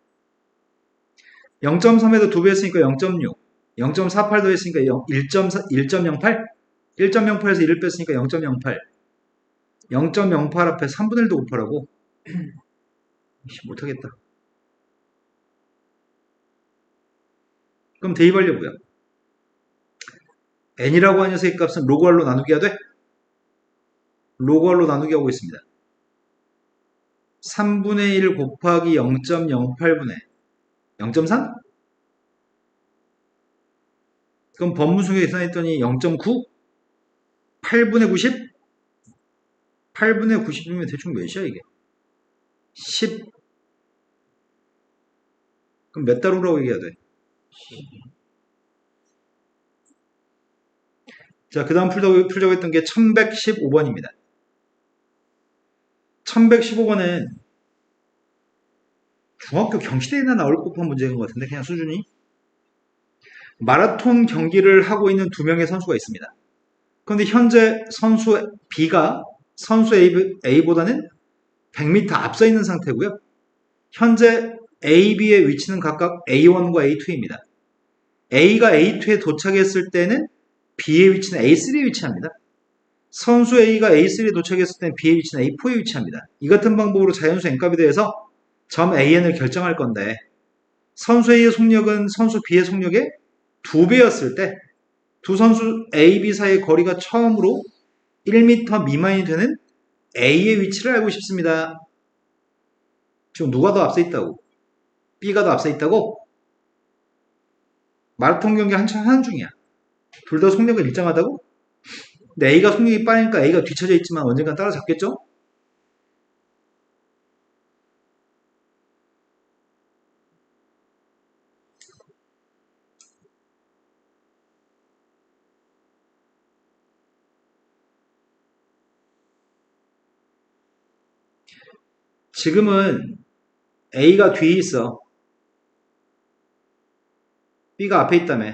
Speaker 1: 0.3에도 2배 했으니까 0.6. 0.48도 했으니까 1.08? 1.08에서 1을 뺐으니까 0.08. 0.08 앞에 3분의 1도 곱하라고? 못하겠다. 그럼 대입하려고요. n이라고 하는 녀석의 값은 로그 r로 나누기 해야 돼? 로그 r로 나누기 하고 있습니다. 3분의 1 곱하기 0.08분의 0.3? 그럼 법무수에 계산했더니 0.9? 8분의 90? 8분의 90이면 대충 몇이야 이게? 10. 그럼 몇 달후라고 얘기해야 돼? 자, 그 다음 풀자고 했던 게 1115번입니다. 1115번은 중학교 경시대에나 나올 법한 문제인 것 같은데, 그냥 수준이. 마라톤 경기를 하고 있는 두 명의 선수가 있습니다. 그런데 현재 선수 B가 선수 A보다는 100m 앞서 있는 상태고요. 현재 A, B의 위치는 각각 A1과 A2입니다. A가 A2에 도착했을 때는 B의 위치는 A3에 위치합니다. 선수 A가 A3에 도착했을 때는 B의 위치는 A4에 위치합니다. 이 같은 방법으로 자연수 n값에 대해서 점 AN을 결정할 건데, 선수 A의 속력은 선수 B의 속력의 2배였을 때 두 선수 A, B 사이의 거리가 처음으로 1m 미만이 되는 A의 위치를 알고 싶습니다. 지금 누가 더 앞서 있다고? B가 더 앞서 있다고? 마라톤 경기 한참 하는 중이야. 둘 다 속력은 일정하다고? 근데 A가 속력이 빠르니까 A가 뒤쳐져 있지만 언젠간 따라잡겠죠? 지금은 A가 뒤에 있어. B가 앞에 있다며.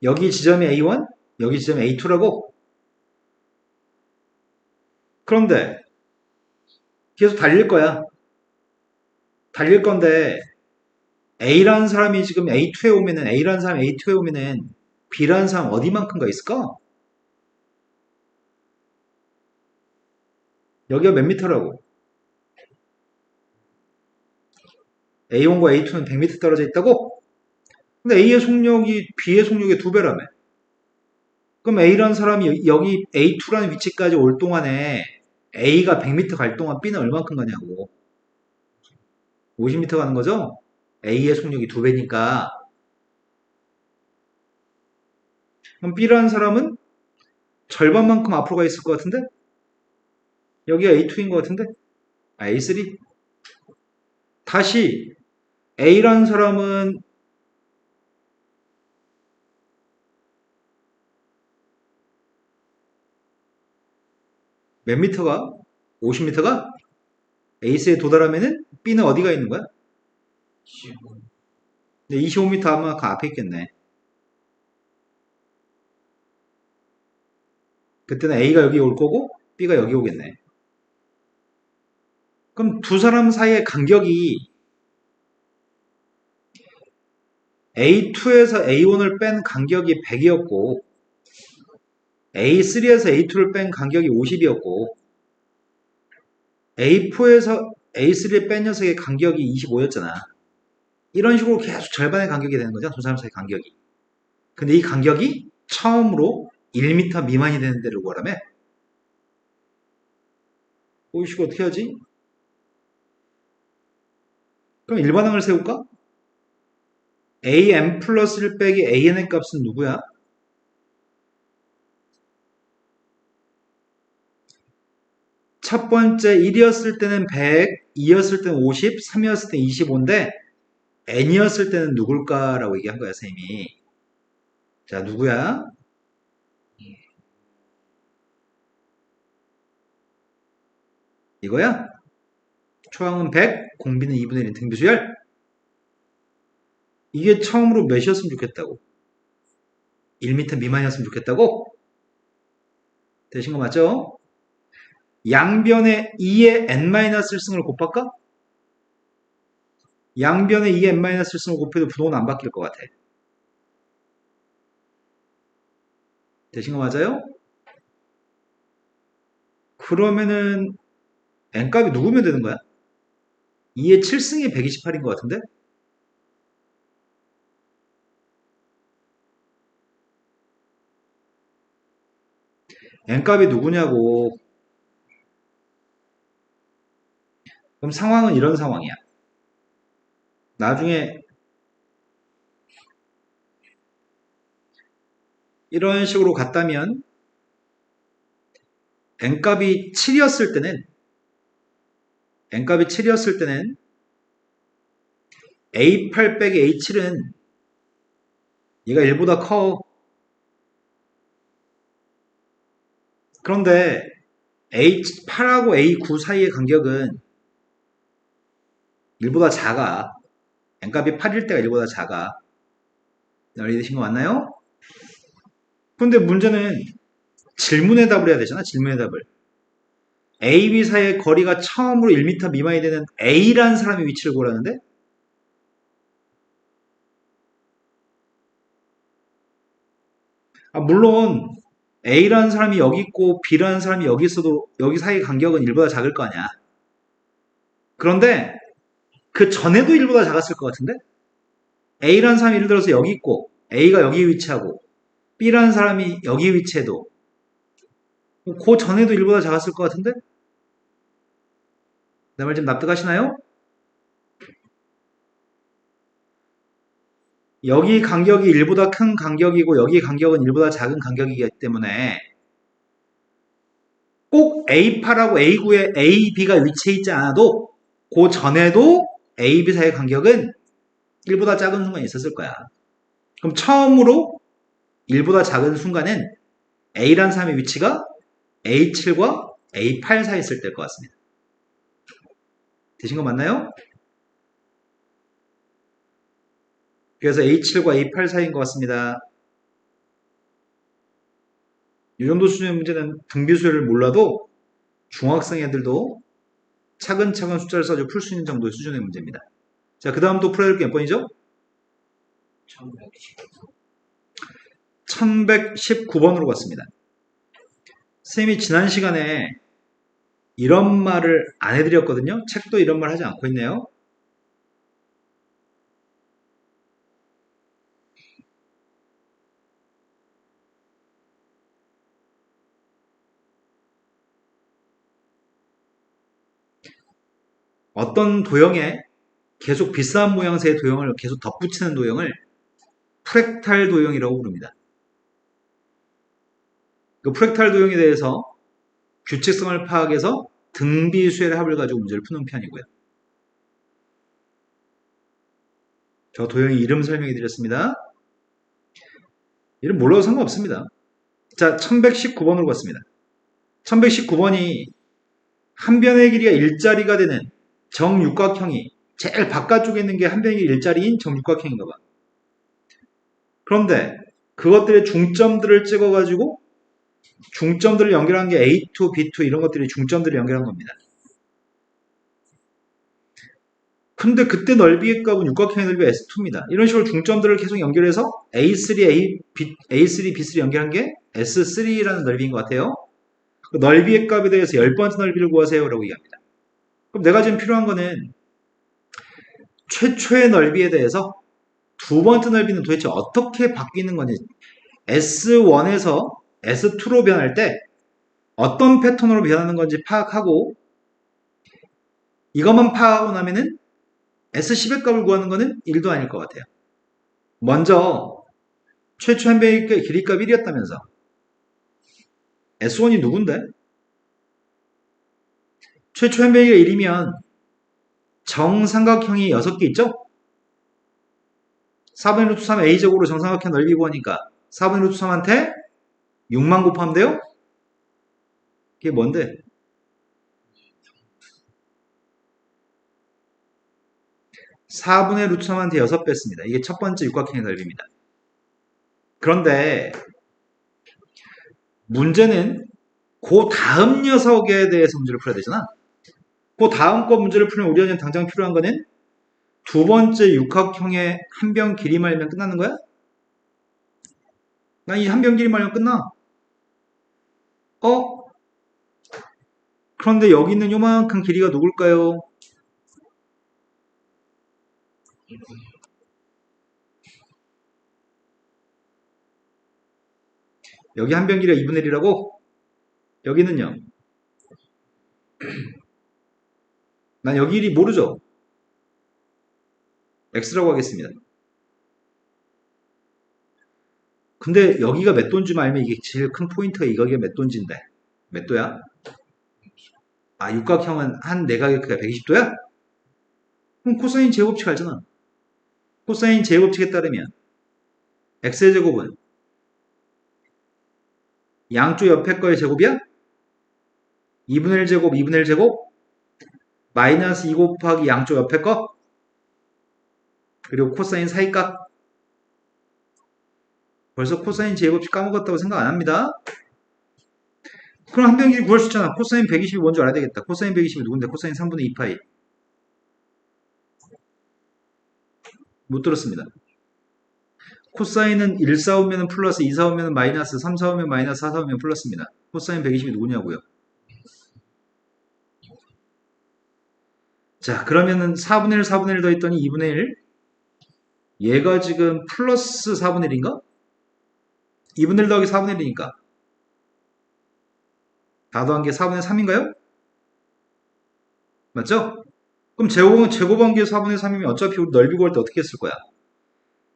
Speaker 1: 여기 지점이 A1, 여기 지점이 A2라고? 그런데 계속 달릴 거야. 달릴 건데 A라는 사람이 지금 A2에 오면은 A라는 사람이 A2에 오면은 B라는 사람 어디만큼가 있을까? 여기가 몇 미터라고? A1과 A2는 100m 떨어져 있다고? 근데 A의 속력이 B의 속력의 2배라며. 그럼 A라는 사람이 여기 A2라는 위치까지 올 동안에 A가 100m 갈 동안 B는 얼만큼 가냐고. 50m 가는 거죠? A의 속력이 2배니까. 그럼 B라는 사람은 절반만큼 앞으로 가 있을 것 같은데? 여기가 A2인 것 같은데? 아, A3? 다시 A라는 사람은 몇 미터가? 50m가? 에이스에 도달하면은 B는 어디가 있는 거야? 25m 아마 그 앞에 있겠네. 그때는 A가 여기 올 거고 B가 여기 오겠네. 그럼 두 사람 사이의 간격이 A2에서 A1을 뺀 간격이 100이었고 A3에서 A2를 뺀 간격이 50이었고 A4에서 A3를 뺀 녀석의 간격이 25였잖아. 이런 식으로 계속 절반의 간격이 되는 거죠. 두 사람 사이 간격이. 근데 이 간격이 처음으로 1m 미만이 되는 데를 구하라며? 이 식으로 어떻게 하지? 그럼 일반항을 세울까? am 플러스 1 빼기 an의 값은 누구야? 첫 번째 1이었을 때는 100, 2였을 때는 50, 3이었을 때는 25인데 n이었을 때는 누굴까라고 얘기한 거야, 선생님이. 자, 누구야? 이거야? 초항은 100, 공비는 2분의 1인 등비수열. 이게 처음으로 몇이었으면 좋겠다고? 1m 미만이었으면 좋겠다고? 되신 거 맞죠? 양변에 2의 n-1승을 곱할까? 양변에 2의 n-1승을 곱해도 부동은 안 바뀔 것 같아. 되신 거 맞아요? 그러면은 n값이 누구면 되는 거야? 2의 7승이 128인 것 같은데? n값이 누구냐고. 그럼 상황은 이런 상황이야. 나중에 이런 식으로 갔다면 n값이 7이었을 때는 A8 빼기 A7은 얘가 1보다 커. 그런데 A8하고 A9 사이의 간격은 1보다 작아. n값이 8일 때가 1보다 작아. 이해되신 거 맞나요? 근데 문제는 질문의 답을 해야 되잖아. 질문의 답을. A, B 사이의 거리가 처음으로 1m 미만이 되는 A라는 사람의 위치를 구하라는데 물론 A라는 사람이 여기 있고 B라는 사람이 여기 있어도 여기 사이 간격은 1보다 작을 거 아니야. 그런데 그 전에도 1보다 작았을 것 같은데? A라는 사람이 예를 들어서 여기 있고 A가 여기 위치하고 B라는 사람이 여기 위치해도 그 전에도 1보다 작았을 것 같은데? 내 말 좀 납득하시나요? 여기 간격이 1보다 큰 간격이고 여기 간격은 1보다 작은 간격이기 때문에 꼭 A8하고 A9에 A, B가 위치해 있지 않아도 그 전에도 A, B 사이의 간격은 1보다 작은 순간이 있었을 거야. 그럼 처음으로 1보다 작은 순간은 A라는 사람의 위치가 A7과 A8 사이에 있을 때일 것 같습니다. 되신 거 맞나요? 그래서 A7과 A8 사이인 것 같습니다. 이 정도 수준의 문제는 등비수열을 몰라도 중학생 애들도 차근차근 숫자를 써서 풀 수 있는 정도의 수준의 문제입니다. 자, 그 다음 또 풀어야 될 게 몇 번이죠? 1119번으로 갔습니다. 선생님이 지난 시간에 이런 말을 안 해드렸거든요. 책도 이런 말 하지 않고 있네요. 어떤 도형에 계속 비싼 모양새의 도형을 계속 덧붙이는 도형을 프랙탈 도형이라고 부릅니다. 그 프랙탈 도형에 대해서 규칙성을 파악해서 등비수열의 합을 가지고 문제를 푸는 편이고요. 저 도형의 이름 설명해 드렸습니다. 이름 몰라도 상관없습니다. 자, 1119번으로 갔습니다. 1119번이 한 변의 길이가 일자리가 되는 정육각형이 제일 바깥쪽에 있는 게 한 변의 길이 일자리인 정육각형인가 봐. 그런데 그것들의 중점들을 찍어가지고 중점들을 연결한 게 A2, B2 이런 것들이 중점들을 연결한 겁니다. 근데 그때 넓이의 값은 육각형의 넓이가 S2입니다. 이런 식으로 중점들을 계속 연결해서 A3, A3, B3 연결한 게 S3라는 넓이인 것 같아요. 그 넓이의 값에 대해서 10번째 넓이를 구하세요 라고 얘기합니다. 그럼 내가 지금 필요한 거는 최초의 넓이에 대해서 두 번째 넓이는 도대체 어떻게 바뀌는 건지 S1에서 S2로 변할 때 어떤 패턴으로 변하는 건지 파악하고 이것만 파악하고 나면은 S10의 값을 구하는 거는 1도 아닐 것 같아요. 먼저 최초 한 변의 길이값 1이었다면서 S1이 누군데? 최초 한 변이가 1이면 정삼각형이 6개 있죠? 4분의 루트 3 A제곱으로 정삼각형 넓이 구하니까 4분의 루트 3한테 6만 곱하면 돼요? 그게 뭔데? 4분의 루트 3한테 6배 씁니다. 이게 첫 번째 육각형의 넓이입니다. 그런데 문제는 그 다음 녀석에 대해서 문제를 풀어야 되잖아. 그 다음 거 문제를 풀면 우리한테 당장 필요한 거는 두 번째 육각형의 한 변 길이만 알면 끝나는 거야? 난 이 한 변 길이만 알면 끝나. 그런데 여기 있는 요만큼 길이가 누굴까요? 여기 한 변 길이가 2분의 1이라고? 여기는요? 난 여기 길이 모르죠? x라고 하겠습니다. 근데 여기가 몇 도인지 알면 이게 제일 큰 포인트가 여기가 몇 도인지인데 몇 도야? 아, 육각형은 한 내각의 크기가 120도야? 그럼 코사인 제곱칙 알잖아. 코사인 제곱칙에 따르면 x의 제곱은 양쪽 옆에 거의 제곱이야? 2분의 1 제곱, 2분의 1 제곱, 마이너스 2 곱하기 양쪽 옆에 거, 그리고 코사인 사이값. 벌써 코사인 제곱식 까먹었다고 생각 안 합니다. 그럼 한 변 길이 구할 수 있잖아. 코사인 120이 뭔지 알아야 되겠다. 코사인 120이 누군데? 코사인 3분의 2파이. 못 들었습니다. 코사인은 1 사오면 플러스, 2 사오면 마이너스, 3 사오면 마이너스, 4 사오면 플러스입니다. 코사인 120이 누구냐고요? 자, 그러면은 4분의 1, 4분의 1 더했더니 2분의 1. 얘가 지금 플러스 4분의 1인가? 2분의 1 더하기 4분의 1이니까. 다 더한 게 4분의 3인가요? 맞죠? 그럼 제곱한 게 4분의 3이면 어차피 우리 넓이 구할 때 어떻게 했을 거야?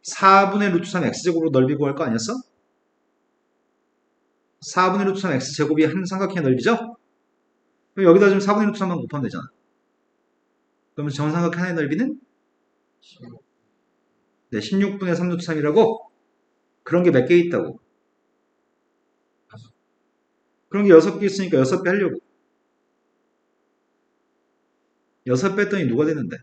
Speaker 1: 4분의 루트 3 x제곱으로 넓이 구할 거 아니었어? 4분의 루트 3 x제곱이 한 삼각형의 넓이죠? 그럼 여기다 지금 4분의 루트 3만 곱하면 되잖아. 그러면 정삼각 하나의 넓이는? 네, 16분의 3 루트 3이라고? 그런 게 몇 개 있다고? 그런 게 6개 있으니까 6배 하려고. 6배 했더니 누가 되는데?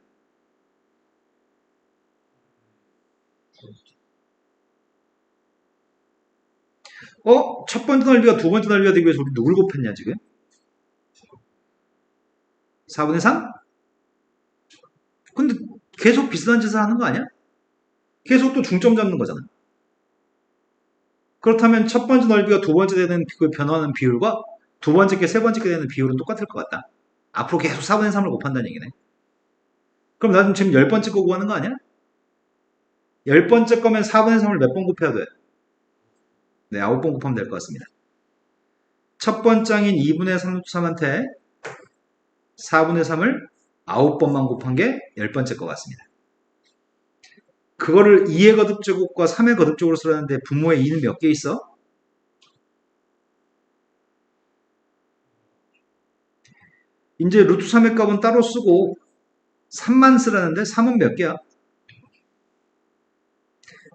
Speaker 1: 첫 번째 넓이가 두 번째 넓이가 되기 위해서 우리 누굴 곱했냐 지금? 4분의 3? 근데 계속 비슷한 짓을 하는 거 아니야? 계속 또 중점 잡는 거잖아. 그렇다면 첫 번째 넓이가 두 번째 되는 그 변화하는 비율과 두 번째 게 세 번째 게 되는 비율은 똑같을 것 같다. 앞으로 계속 4분의 3을 곱한다는 얘기네. 그럼 나는 지금 10번째 거 구하는 거 아니야? 10번째 거면 4분의 3을 몇 번 곱해야 돼? 네, 9번 곱하면 될 것 같습니다. 첫 번째인 2분의 3 루트 3한테 4분의 3을 9번만 곱한 게 10번째 것 같습니다. 그거를 2의 거듭제곱과 3의 거듭제곱으로 쓰라는데 분모에 2는 몇 개 있어? 이제 루트 3의 값은 따로 쓰고 3만 쓰라는데 3은 몇 개야?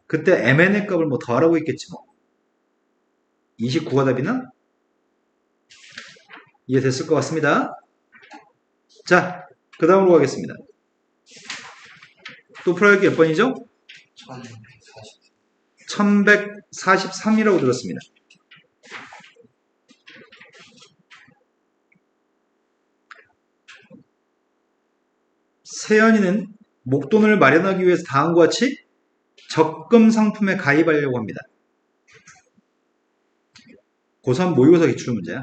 Speaker 1: 그때 mn의 값을 뭐 더하라고 했겠지 뭐. 29가 답이나? 이해됐을 것 같습니다. 자, 그 다음으로 가겠습니다. 또 풀어야 할 게 몇 번이죠? 1143이라고 들었습니다. 세연이는 목돈을 마련하기 위해서 다음과 같이 적금 상품에 가입하려고 합니다. 고3 모의고사 기출 문제야.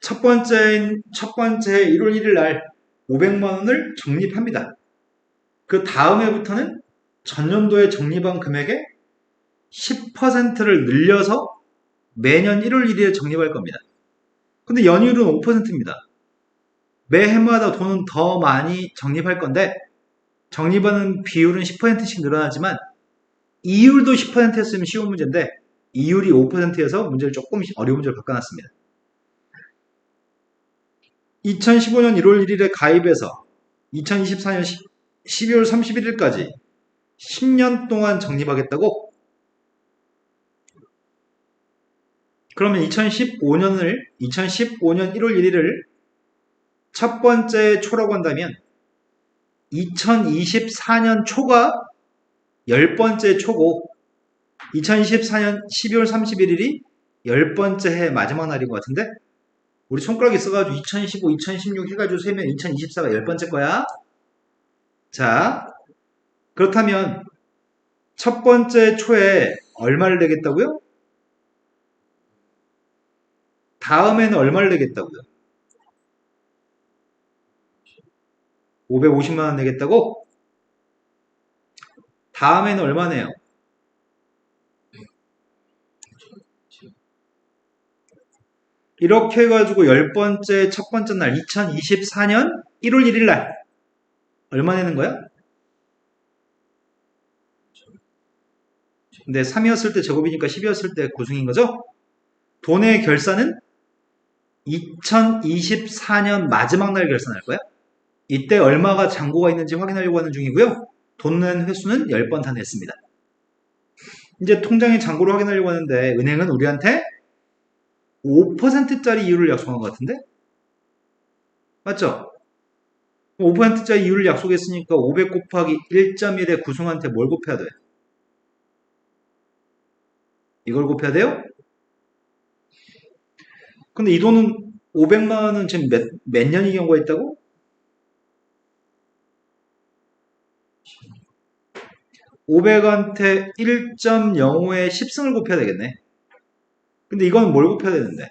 Speaker 1: 첫 번째 1월 1일 날 500만 원을 적립합니다. 그 다음 해부터는 전년도에 적립한 금액의 10%를 늘려서 매년 1월 1일에 적립할 겁니다. 근데 연율은 5%입니다. 매해마다 돈은 더 많이 적립할 건데 적립하는 비율은 10%씩 늘어나지만 이율도 10%였으면 쉬운 문제인데 이율이 5%여서 문제를 조금 어려운 문제로 바꿔놨습니다. 2015년 1월 1일에 가입해서 2024년 12월 31일까지 10년 동안 적립하겠다고? 그러면 2015년 1월 1일을 첫 번째 초라고 한다면 2024년 초가 10번째 초고 2024년 12월 31일이 10번째 해 마지막 날인 것 같은데 우리 손가락에 써가지고 2015, 2016 해가지고 세면 2024가 10번째 거야. 자, 그렇다면 첫 번째 초에 얼마를 내겠다고요? 다음에는 얼마를 내겠다고요? 550만원 내겠다고? 다음에는 얼마네요? 이렇게 해가지고 10번째 첫 번째 날 2024년 1월 1일 날 얼마 내는 거야? 근데 3이었을 때 제곱이니까 10이었을 때 구승인 거죠? 돈의 결산은 2024년 마지막 날 결산할 거야. 이때 얼마가 잔고가 있는지 확인하려고 하는 중이고요. 돈 낸 횟수는 10번 다 냈습니다. 이제 통장의 잔고를 확인하려고 하는데 은행은 우리한테 5%짜리 이율을 약속한 것 같은데? 맞죠? 5%짜리 이율을 약속했으니까 500 곱하기 1.1에 구성한테 뭘 곱해야 돼? 이걸 곱해야 돼요? 근데 이 돈은 500만 원은 지금 몇 년이 경과가 있다고? 500한테 1.05에 10승을 곱해야 되겠네. 근데 이건 뭘 곱해야 되는데?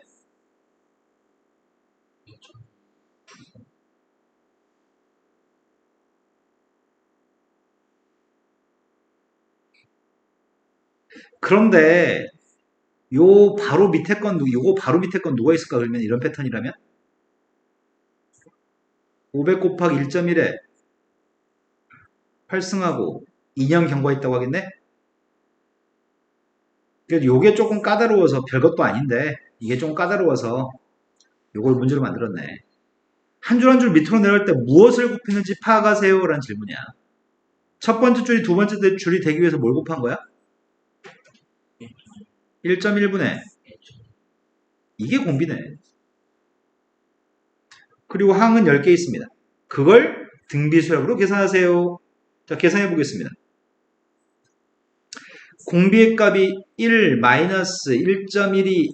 Speaker 1: 그런데 요 바로 밑에 건 요거 바로 밑에 건 누가 있을까? 그러면 이런 패턴이라면 500 곱하기 1.1에 8승하고 2년 경과가 있다고 하겠네? 그래서 요게 조금 까다로워서 별것도 아닌데 이게 좀 까다로워서 요걸 문제로 만들었네. 한 줄 한 줄 밑으로 내려올 때 무엇을 곱했는지 파악하세요 라는 질문이야. 첫 번째 줄이 두 번째 줄이 되기 위해서 뭘 곱한 거야? 1.1분의 이게 공비네. 그리고 항은 10개 있습니다. 그걸 등비수열으로 계산하세요. 자, 계산해 보겠습니다. 공비의 값이 1 마이너스 1.1이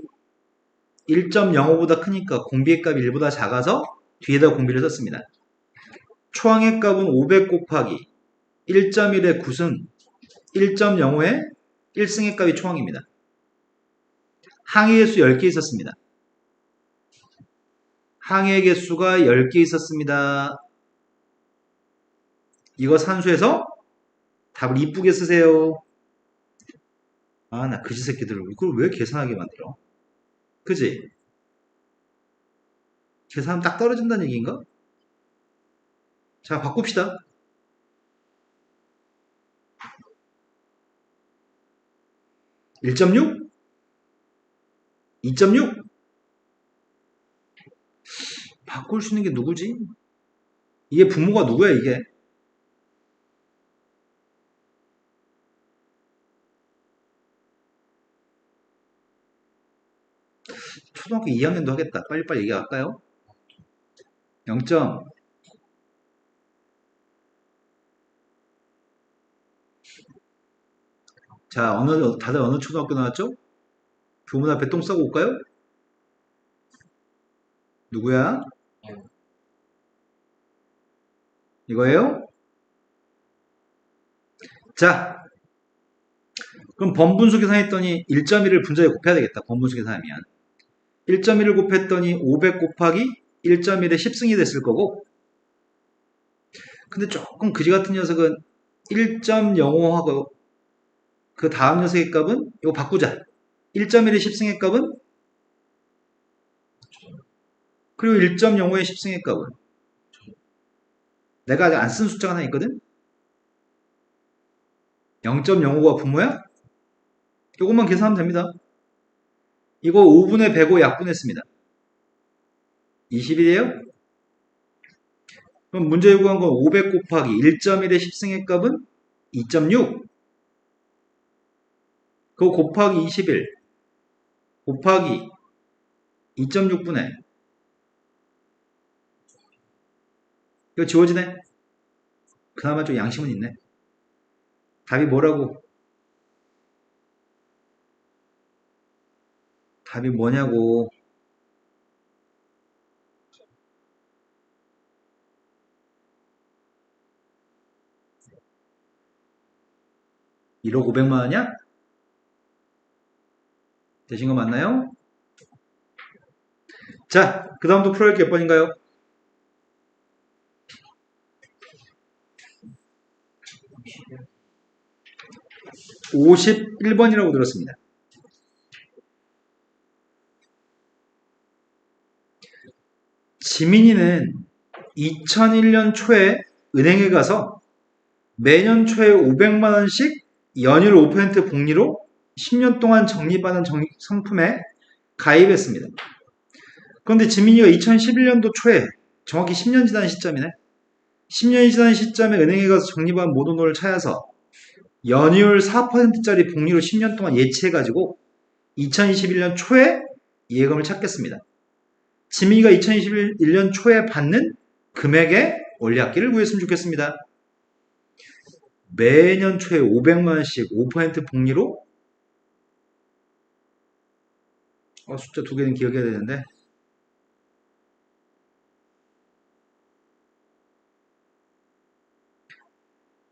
Speaker 1: 1.05보다 크니까 공비의 값이 1보다 작아서 뒤에다 공비를 썼습니다. 초항의 값은 500 곱하기 1.1의 9승 1.05의 1승의 값이 초항입니다. 항의 개수 10개 있었습니다. 항의 개수가 10개 있었습니다. 이거 산수해서 답을 이쁘게 쓰세요. 아, 나 그지 새끼들 이걸 왜 계산하게 만들어? 그지? 계산하면 딱 떨어진다는 얘기인가? 자, 바꿉시다. 1.6? 2.6? 바꿀 수 있는 게 누구지? 이게 부모가 누구야, 이게? 초등학교 2학년도 하겠다. 빨리빨리 얘기할까요? 0점. 자, 다들 어느 초등학교 나왔죠? 교문 앞에 똥 싸고 올까요? 누구야? 이거예요? 자, 그럼 번분수 계산했더니 1.1을 분자에 곱해야 되겠다. 번분수 계산하면. 1.1을 곱했더니 500 곱하기 1.1에 10승이 됐을 거고, 근데 조금 그지 같은 녀석은 1.05하고 그 다음 녀석의 값은 이거 바꾸자. 1.1의 10승의 값은 그리고 1.05의 10승의 값은 내가 아직 안 쓴 숫자가 하나 있거든? 0.05가 분모야? 이것만 계산하면 됩니다. 이거 5분의 105 약분했습니다. 20이에요? 그럼 문제 요구한 건 500 곱하기 1.1의 10승의 값은 2.6. 그거 곱하기 21 곱하기 2.6분의 이거 지워지네? 그나마 좀 양심은 있네. 답이 뭐라고? 답이 뭐냐고. 1억 500만 원이야? 되신 거 맞나요? 자, 그 다음도 풀어야 할 게 몇 번인가요? 51번이라고 들었습니다. 지민이는 2001년 초에 은행에 가서 매년 초에 500만원씩 연율 5% 복리로 10년 동안 적립하는 상품에 가입했습니다. 그런데 지민이가 2011년도 초에 정확히 10년 지난 시점이네. 10년이 지난 시점에 은행에 가서 적립한 모든 돈을 찾아서 연율 4%짜리 복리로 10년 동안 예치해가지고 2021년 초에 예금을 찾겠습니다. 지민이가 2021년 초에 받는 금액의 원리합계를 구했으면 좋겠습니다. 매년 초에 500만원씩 5% 복리로 숫자 두 개는 기억해야 되는데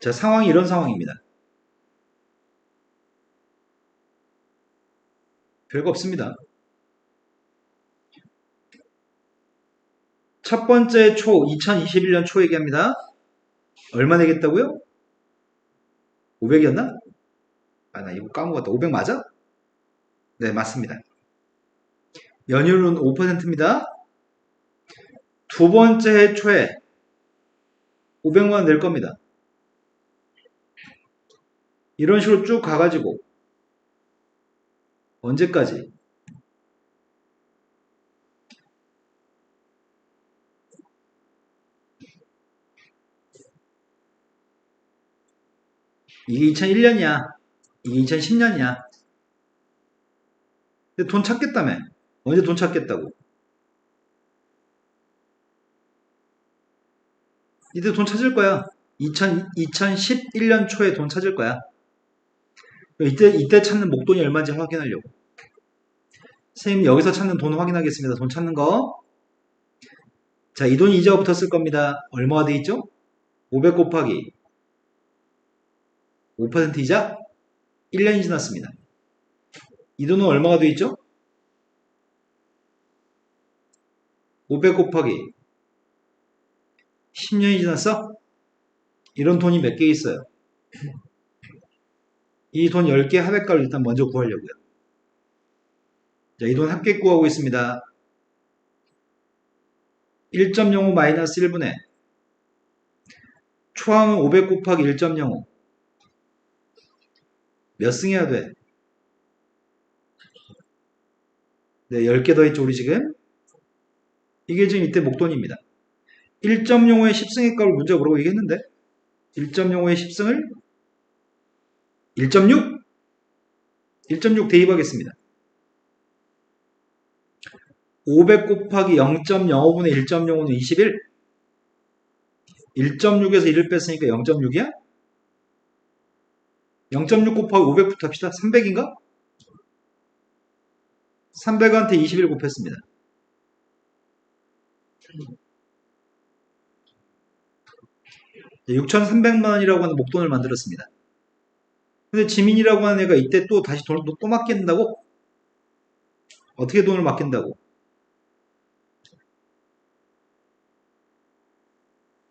Speaker 1: 자, 상황이 이런 상황입니다. 별거 없습니다. 첫 번째 초, 2021년 초 얘기합니다. 얼마 내겠다고요? 500이었나? 나 이거 까먹었다. 500 맞아? 네, 맞습니다. 연율은 5%입니다. 두 번째 해 초에 500만원 낼 겁니다. 이런 식으로 쭉 가가지고 언제까지? 이게 2001년이야. 이게 2010년이야. 근데 돈 찾겠다며. 언제 돈 찾겠다고? 이때 돈 찾을 거야. 2011년 초에 돈 찾을 거야. 이때 찾는 목돈이 얼마인지 확인하려고. 선생님 여기서 찾는 돈 확인하겠습니다. 돈 찾는 거. 자, 이 돈이 이자가 붙었을 겁니다. 얼마가 돼 있죠? 500 곱하기 5% 이자 1년이 지났습니다. 이 돈은 얼마가 돼 있죠? 500 곱하기 10년이 지났어? 이런 돈이 몇 개 있어요? 이 돈 10개 합액가를 일단 먼저 구하려고요. 자, 이 돈 합계 구하고 있습니다. 1.05 마이너스 1분의 초함은 500 곱하기 1.05 몇 승 해야 돼? 네, 10개 더 했죠, 우리 지금? 이게 지금 이때 목돈입니다. 1.05의 10승의 값을 문제가 뭐라고 얘기했는데 1.05의 10승을 1.6? 1.6 대입하겠습니다. 500 곱하기 0.05분의 1.05는 21 1.6에서 1을 뺐으니까 0.6이야? 0.6 곱하기 500부터 합시다. 300인가? 300한테 21 곱했습니다. 네, 6,300만원이라고 하는 목돈을 만들었습니다. 근데 지민이라고 하는 애가 이때 또 다시 돈을 또 맡긴다고? 어떻게 돈을 맡긴다고?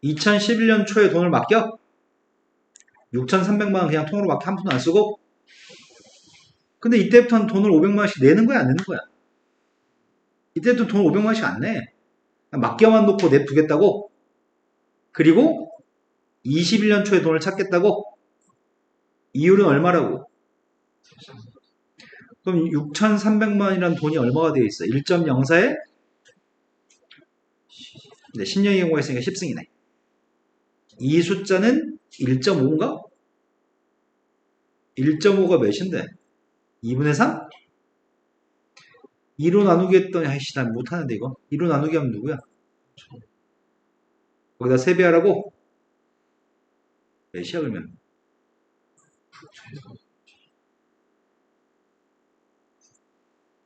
Speaker 1: 2011년 초에 돈을 맡겨? 6,300만원 그냥 통으로 맡겨 한 푼도 안 쓰고? 근데 이때부터는 돈을 500만원씩 내는 거야, 안 내는 거야? 이때부터 돈 500만원씩 안 내. 맡겨만 놓고 내두겠다고? 그리고 21년 초에 돈을 찾겠다고? 이율은 얼마라고? 그럼 6,300만원이라는 돈이 얼마가 되어 있어? 1.04에 10년이 경우가 있으니까 10승이네. 이 숫자는 1.5인가? 1.5가 몇인데? 2분의 3? 2로 나누기 했더니 아이씨 난 못하는데 이거 2로 나누기 하면 누구야? 거기다 세배하라고? 몇이야 그러면?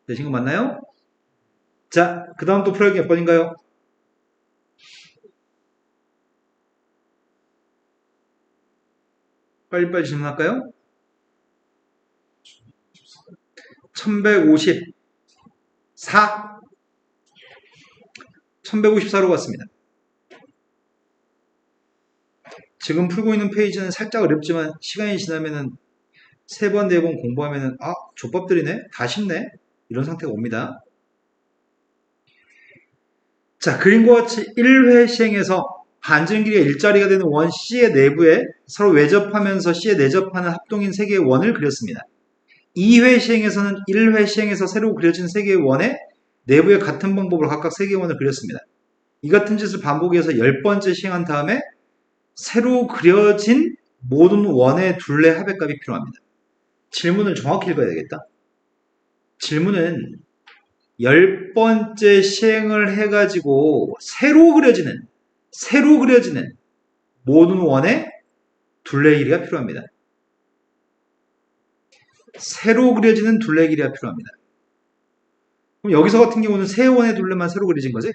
Speaker 1: 되신 거 맞나요? 자, 그 다음 또 풀어야기 몇 번인가요? 빨리빨리 질문할까요? 1154 1154로 갔습니다. 지금 풀고 있는 페이지는 살짝 어렵지만 시간이 지나면은 세 번, 네 번 공부하면은, 아, 족밥들이네? 다 쉽네? 이런 상태가 옵니다. 자, 그림과 같이 1회 시행에서 반지름 길이가 일자리가 되는 원 C의 내부에 서로 외접하면서 C에 내접하는 합동인 세 개의 원을 그렸습니다. 2회 시행에서는 1회 시행에서 새로 그려진 세 개의 원의 내부에 같은 방법으로 각각 세 개의 원을 그렸습니다. 이 같은 짓을 반복해서 10번째 시행한 다음에 새로 그려진 모든 원의 둘레 합의값이 필요합니다. 질문을 정확히 읽어야 되겠다. 질문은 10번째 시행을 해가지고 새로 그려지는 모든 원의 둘레 길이가 필요합니다. 새로 그려지는 둘레 길이가 필요합니다. 그럼 여기서 같은 경우는 세 원의 둘레만 새로 그려진 거지?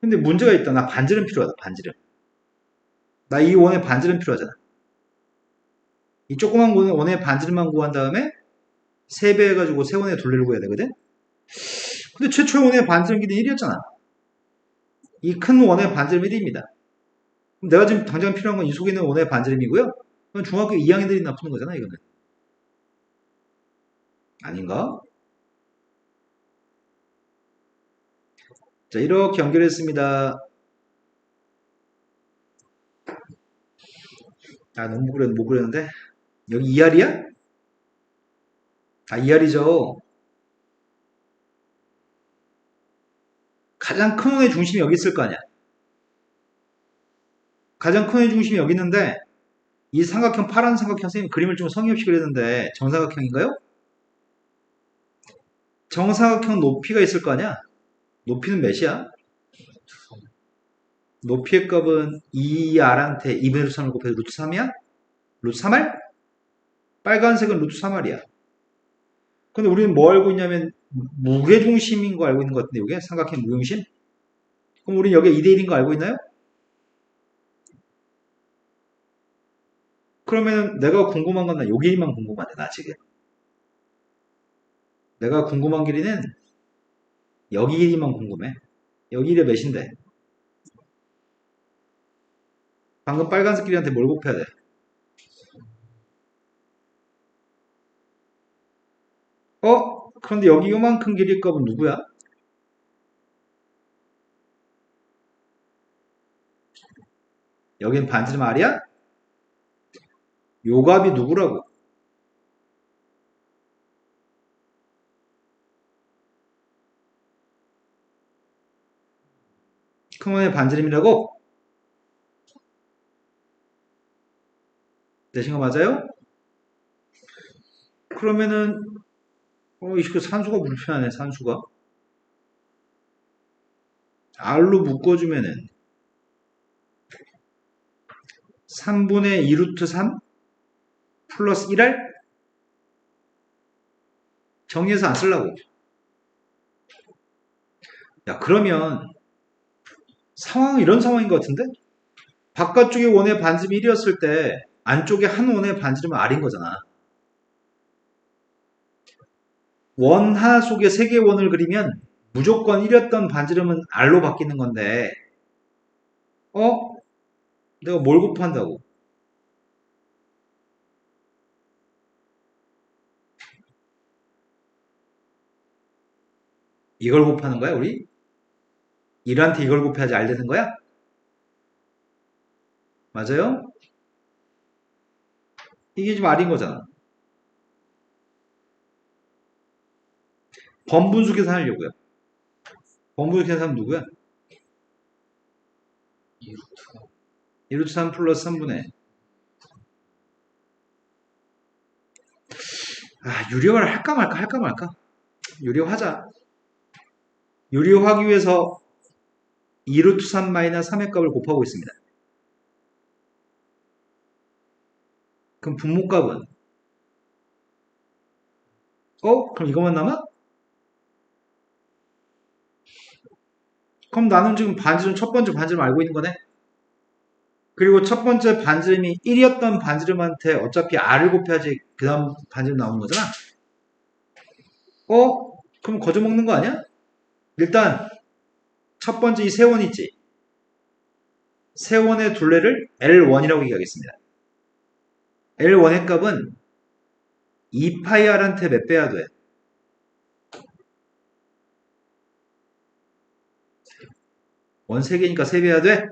Speaker 1: 근데 문제가 있다. 나 반지름 필요하다. 반지름. 나 이 원의 반지름 필요하잖아. 이 조그만 원의 반지름만 구한 다음에 3배 해가지고 세 원의 둘레를 구해야 되거든? 근데 최초의 원의 반지름 길이는 1이었잖아. 이 큰 원의 반지름 1입니다. 그럼 내가 지금 당장 필요한 건 이 속에 있는 원의 반지름이고요. 그건 중학교 2학년들이 나쁘는 거잖아, 이거는. 아닌가? 자, 이렇게 연결했습니다. 아, 너무 못 그렸는데? 여기 2R이야? 아, 2R이죠. 가장 큰 원의 중심이 여기 있을 거 아니야. 가장 큰 원의 중심이 여기 있는데, 이 삼각형, 파란 삼각형, 선생님 그림을 좀 성의 없이 그렸는데, 정사각형인가요? 정사각형 높이가 있을 거 아니야? 높이는 몇이야? 높이의 값은 2R한테 2분의 루트 3을 곱해서 루트 3이야? 루트 3R? 빨간색은 루트 3R이야. 근데 우리는 뭐 알고 있냐면 무게중심인 거 알고 있는 것 같은데 이게 삼각형 무게중심? 그럼 우리는 여기에 2대1인 거 알고 있나요? 그러면 내가 궁금한 건 나 요 길이만 궁금한데 나 지금 내가 궁금한 길이는 여기 길이만 궁금해. 여기 길이 몇인데? 방금 빨간색 길이한테 뭘 곱해야 돼? 그런데 여기 요만큼 길이 값은 누구야? 여긴 반지름 R이야? 요 값이 누구라고? 큰 원의 반지름이라고? 되신 거 맞아요? 그러면은 이거 산수가 불편하네 산수가. R로 묶어주면은 3분의 2 루트 3 플러스 1R 정리해서 안 쓰려고. 야, 그러면 상황은 이런 상황인 것 같은데? 바깥쪽에 원의 반지름이 1이었을 때 안쪽에 한 원의 반지름은 R인 거잖아. 원 하나 속에 세 개의 원을 그리면 무조건 1이었던 반지름은 R로 바뀌는 건데 내가 뭘 곱한다고? 이걸 곱하는 거야 우리? 1한테 이걸 곱해야지 R 되는 거야? 맞아요? 이게 지금 R인 거잖아. 번분수 계산하려고요. 번분수 계산하면 누구야? 2루트 3 플러스 3분의 유리화를 할까 말까? 유리화하자. 유리화하기 위해서 2루트 3 마이너스 3의 값을 곱하고 있습니다. 그럼 분모값은? 그럼 이것만 남아? 그럼 나는 지금 첫 번째 반지름 알고 있는 거네? 그리고 첫 번째 반지름이 1이었던 반지름한테 어차피 R을 곱해야지 그 다음 반지름 나오는 거잖아? 그럼 거저먹는 거 아니야? 일단 첫 번째 이 세원 있지? 세원의 둘레를 L1이라고 얘기하겠습니다. L1의 값은 2파이 R한테 몇 배야 돼? 원 3개니까 3배야 돼?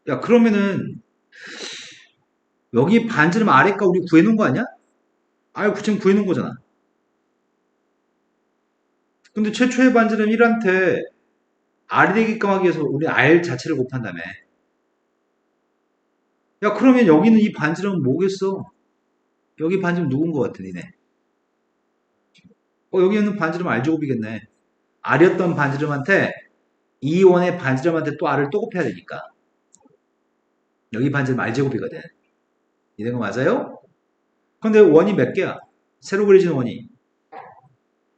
Speaker 1: 야, 그러면은 여기 반지름 아래가 우리 구해놓은 거 아니야? R 지금 구해놓은 거잖아. 근데 최초의 반지름 1한테 R이 되게끔 하기 위해서 우리 R 자체를 곱한다며. 야, 그러면 여기는 이 반지름은 뭐겠어? 여기 반지름 누군 거 같아, 니네? 여기 있는 반지름 R제곱이겠네. R이었던 반지름한테 이 원의 반지름한테 또 R을 또 곱해야 되니까. 여기 반지름 R제곱이거든. 이런 거 맞아요? 근데 원이 몇 개야? 새로 그려진 원이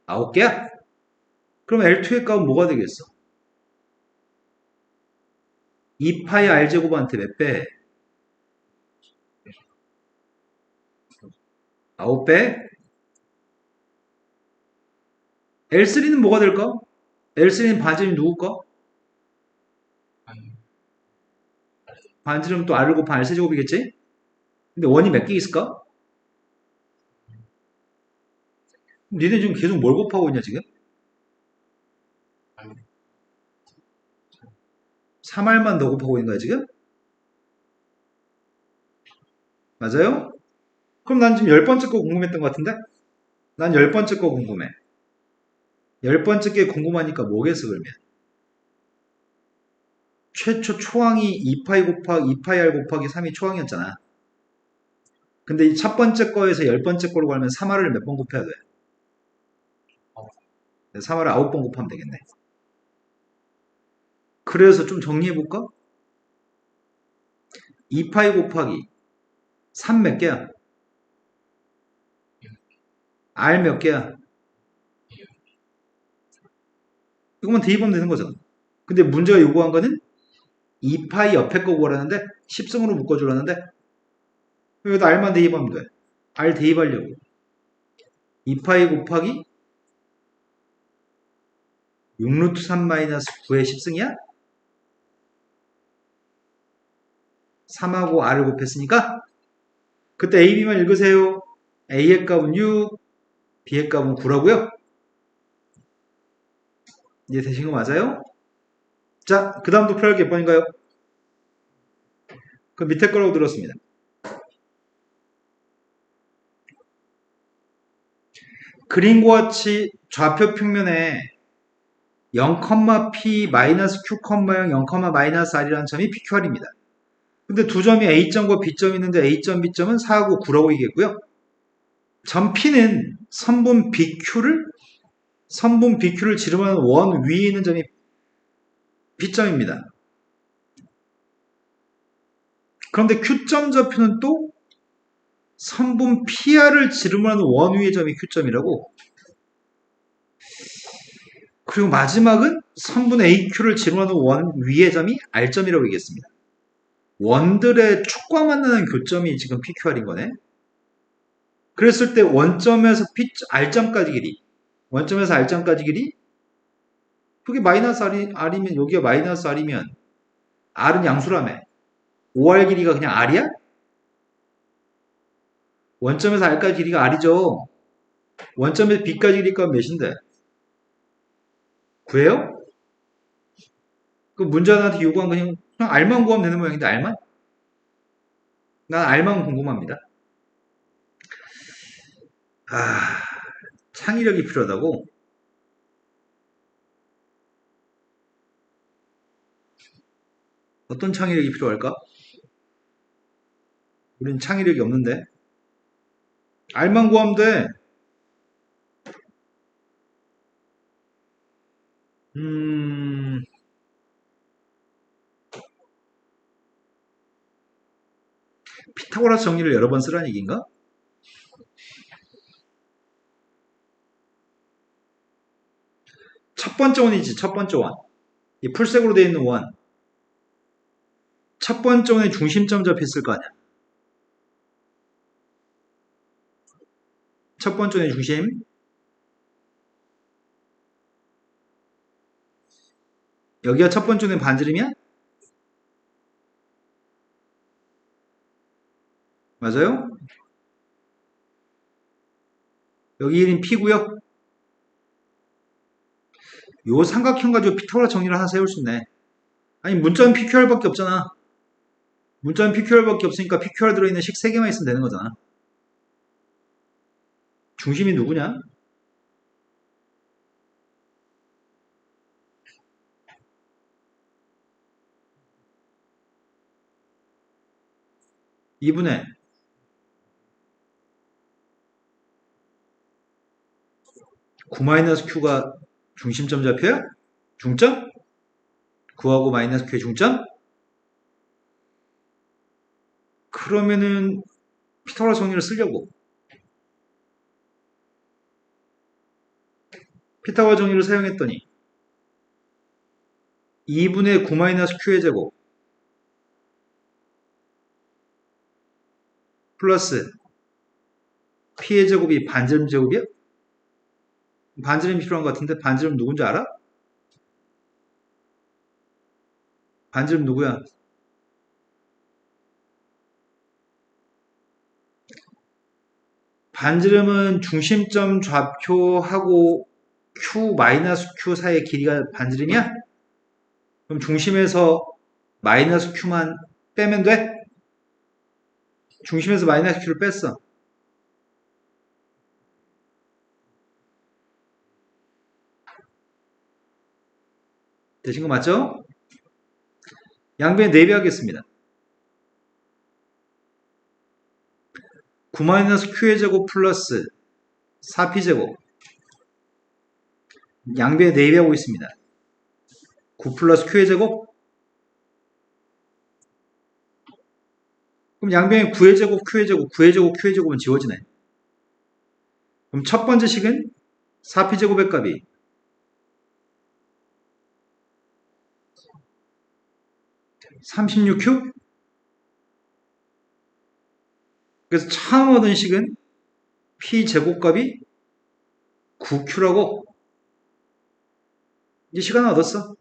Speaker 1: 9개야? 그럼 L2의 값은 뭐가 되겠어? 2파이 R제곱한테 몇 배? 9배? L3는 뭐가 될까? L3는 반지름이 누굴까? 반지름 또 R을 곱한 R3제곱이겠지? 근데 원이 몇 개 있을까? 니네 지금 계속 뭘 곱하고 있냐 지금? 3R만 더 곱하고 있는 거야 지금? 맞아요? 그럼 난 지금 10번째 거 궁금했던 것 같은데? 난 10번째 거 궁금해. 10번째 게 궁금하니까 뭐겠어 그러면? 최초 초항이 2파이 R 곱하기 3이 초항이었잖아. 근데 이 첫 번째 거에서 10번째 거로 가면 3R을 몇 번 곱해야 돼? 3R을 9번 곱하면 되겠네. 그래서 좀 정리해볼까? 2파이 곱하기 3 몇 개야? R 몇 개야? 이거만 대입하면 되는 거잖아. 근데 문제가 요구한 거는 2파이 옆에 거 구하라는데 10승으로 묶어주라는데 여기다 R만 대입하면 돼. R 대입하려고 2파이 곱하기 6루트 3 마이너스 9의 10승이야? 3하고 R을 곱했으니까 그때 A, B만 읽으세요. A의 값은 6, B의 값은 9라고요? 이제 되신 거 맞아요? 자, 그 다음도 풀할 게 몇 번인가요? 그 밑에 거라고 들었습니다. 그림과 같이 좌표 평면에 0,P-Q,0, 0,-R이라는 점이 PQR입니다. 근데 두 점이 A점과 B점이 있는데 A점, B점은 4하고 9라고 얘기했고요. 점 P는 선분 BQ를 지름하는 원 위에 있는 점이 B점입니다. 그런데 Q점 좌표는 또 선분 PR을 지름하는 원 위의 점이 Q점이라고. 그리고 마지막은 선분 AQ를 지름하는 원 위의 점이 R점이라고 얘기했습니다. 원들의 축과 만나는 교점이 지금 PQR인 거네. 그랬을 때 원점에서 R점까지 길이, 원점에서 R점까지 길이, 그게 마이너스 R이면 여기가 마이너스 R이면 R은 양수라며. 5R 길이가 그냥 R이야? 원점에서 R까지 길이가 R이죠. 원점에서 B까지 길이가 몇인데? 9예요? 그 문자한테 요구한 거 그냥 R만 구하면 되는 모양인데 R만? 난 R만 궁금합니다. 창의력이 필요하다고? 어떤 창의력이 필요할까? 우린 창의력이 없는데. R만 구하면 돼. 피타고라스 정리를 여러 번 쓰라는 얘기인가? 첫 번째 원이지, 첫 번째 원. 이 풀색으로 되어 있는 원. 첫 번째 원의 중심점 잡혔을 거 아니야. 첫 번째 원의 중심. 여기가 첫 번째 원의 반지름이야? 맞아요? 여기 1인 P고요. 요 삼각형 가지고 피타고라 정리를 하나 세울 수 있네. 아니 문자는 PQR밖에 없잖아. 문자는 PQR밖에 없으니까 PQR 들어있는 식 3개만 있으면 되는 거잖아. 중심이 누구냐? 이분의 9-Q가 중심점 좌표야? 중점? 9하고 -Q의 중점? 그러면은 피타고라 정리를 쓰려고. 피타고라 정리를 사용했더니 2분의 9-Q의 제곱 플러스 P의 제곱이 반지름 제곱이야? 반지름이 필요한 것 같은데 반지름 누군지 알아? 반지름 누구야? 반지름은 중심점 좌표하고 Q-Q 사이의 길이가 반지름이야? 그럼 중심에서 -Q만 빼면 돼? 중심에서 -Q를 뺐어. 되신 거 맞죠? 양변에 4배 하겠습니다. 9-Q의 제곱 플러스 4P제곱 양변에 4배 하고 있습니다. 9 플러스 Q의 제곱 그럼 양변에 9의 제곱, Q의 제곱, 9의 제곱, Q의 제곱은 지워지네. 그럼 첫 번째 식은 4P제곱의 값이 36Q? 그래서 처음 얻은 식은 P제곱값이 9Q라고 이제 시간 얻었어.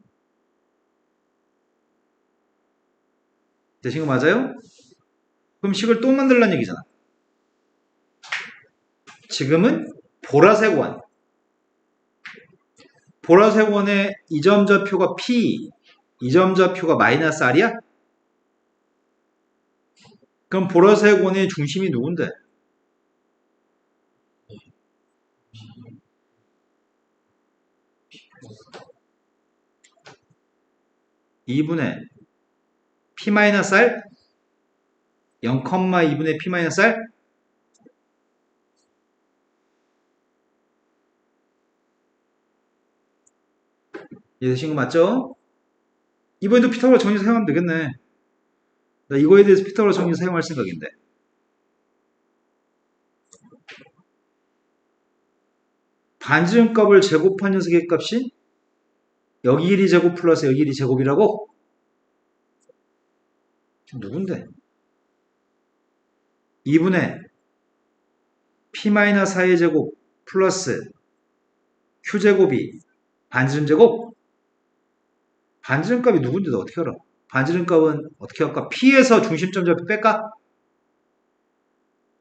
Speaker 1: 되신 거 맞아요? 그럼 식을 또 만들라는 얘기잖아. 지금은 보라색 원. 보라색 원의 이점 좌표가 P, 이점 좌표가 -R이야? 그럼 보라색 원의 중심이 누군데? (2분의) P-R? 0,2분의 P-R? 이해되신 거 맞죠? 이번에도 피타고라 정리 사용하면 되겠네. 나 이거에 대해서 피타고라 정리 사용할 생각인데. 반지름값을 제곱한 녀석의 값이 여기 1이 제곱 플러스 여기 1이 제곱이라고? 누군데? 2분의 P-4의 제곱 플러스 Q제곱이 반지름 제곱? 반지름값이 누군지 너 어떻게 알아? 반지름값은 어떻게 할까? P에서 중심점 좌표 뺄까?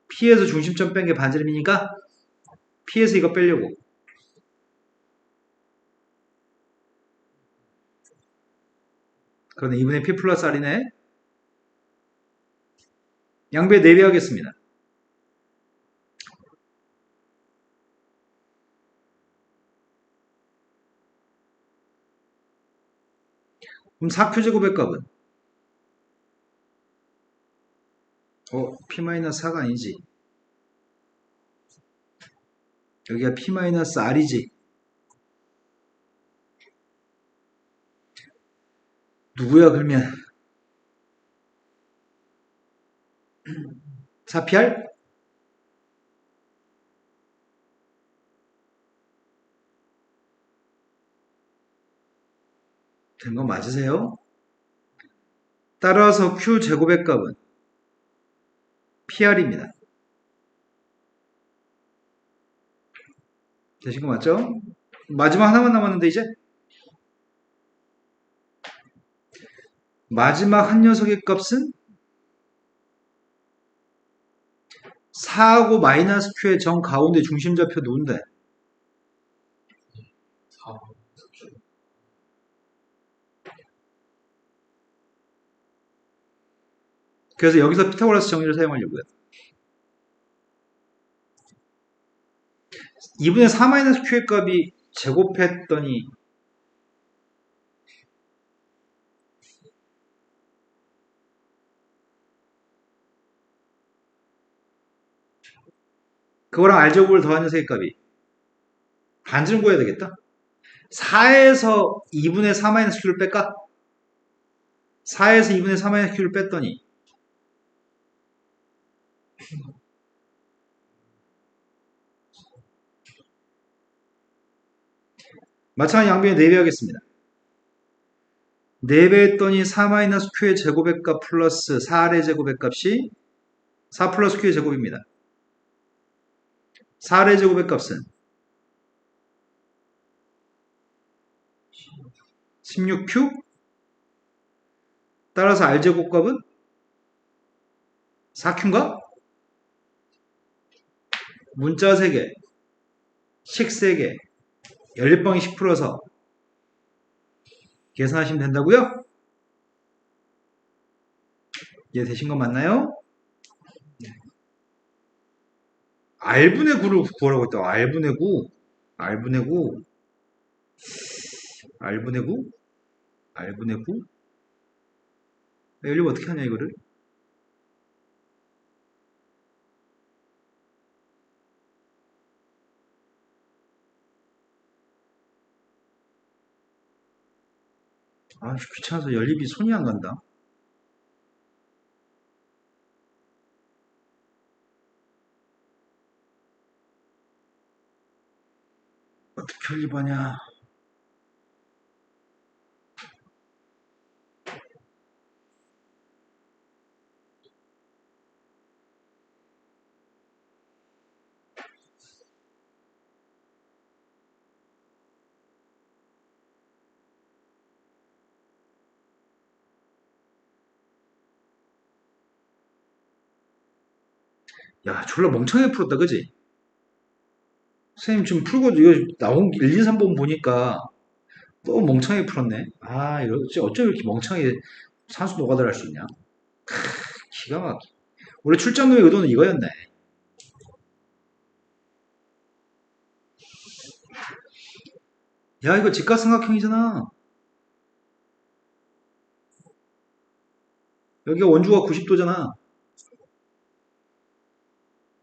Speaker 1: P에서 중심점 뺀 게 반지름이니까 P에서 이거 빼려고. 그러네. 2분의 P 플러스 R이네. 양배 4배 하겠습니다. 그럼 4Q제곱의 값은? P-4가 아니지. 여기가 P-R이지. 누구야 그러면? 4PR? 된 거 맞으세요? 따라서 Q제곱의 값은 PR입니다. 되신 거 맞죠? 마지막 하나만 남았는데 이제? 마지막 한 녀석의 값은 4하고 마이너스 Q의 정 가운데 중심좌표 누군데?
Speaker 2: 4.
Speaker 1: 그래서 여기서 피타고라스 정리를 사용하려고요. 2분의 4 마이너스 Q의 값이 제곱했더니 그거랑 R제곱을 더하는 세의 값이 반지름 구해야 되겠다. 4에서 2분의 4 마이너스 Q를 뺄까? 4에서 2분의 4 마이너스 Q를 뺐더니 마찬가지 양변에 4배 하겠습니다. 4배 했더니 4 마이너스 Q의 제곱의 값 플러스 4R의 제곱의 값이 4 플러스 Q의 제곱입니다. 4R의 제곱의 값은 16Q 따라서 R제곱 값은 4Q인가? 문자 3개, 식 3개, 연립방이 10 풀어서 계산하시면 된다고요? 이해되신 거 맞나요? R분의 9를 구하라고 했다. R분의 9, R분의 9, R분의 9, R분의 9. 연립 어떻게 하냐 이거를? 아 귀찮아서 연립이 손이 안 간다. 어떻게 연립하냐? 야 졸라 멍청하게 풀었다 그지? 선생님 지금 풀고 이거 나온 1, 2, 3번 보니까 너무 멍청하게 풀었네. 아 이거 어쩜 이렇게 멍청하게 산수 노가다를 할 수 있냐? 기가 막혀. 원래 출전금의 의도는 이거였네. 야 이거 직각삼각형이잖아. 여기가 원주가 90도잖아.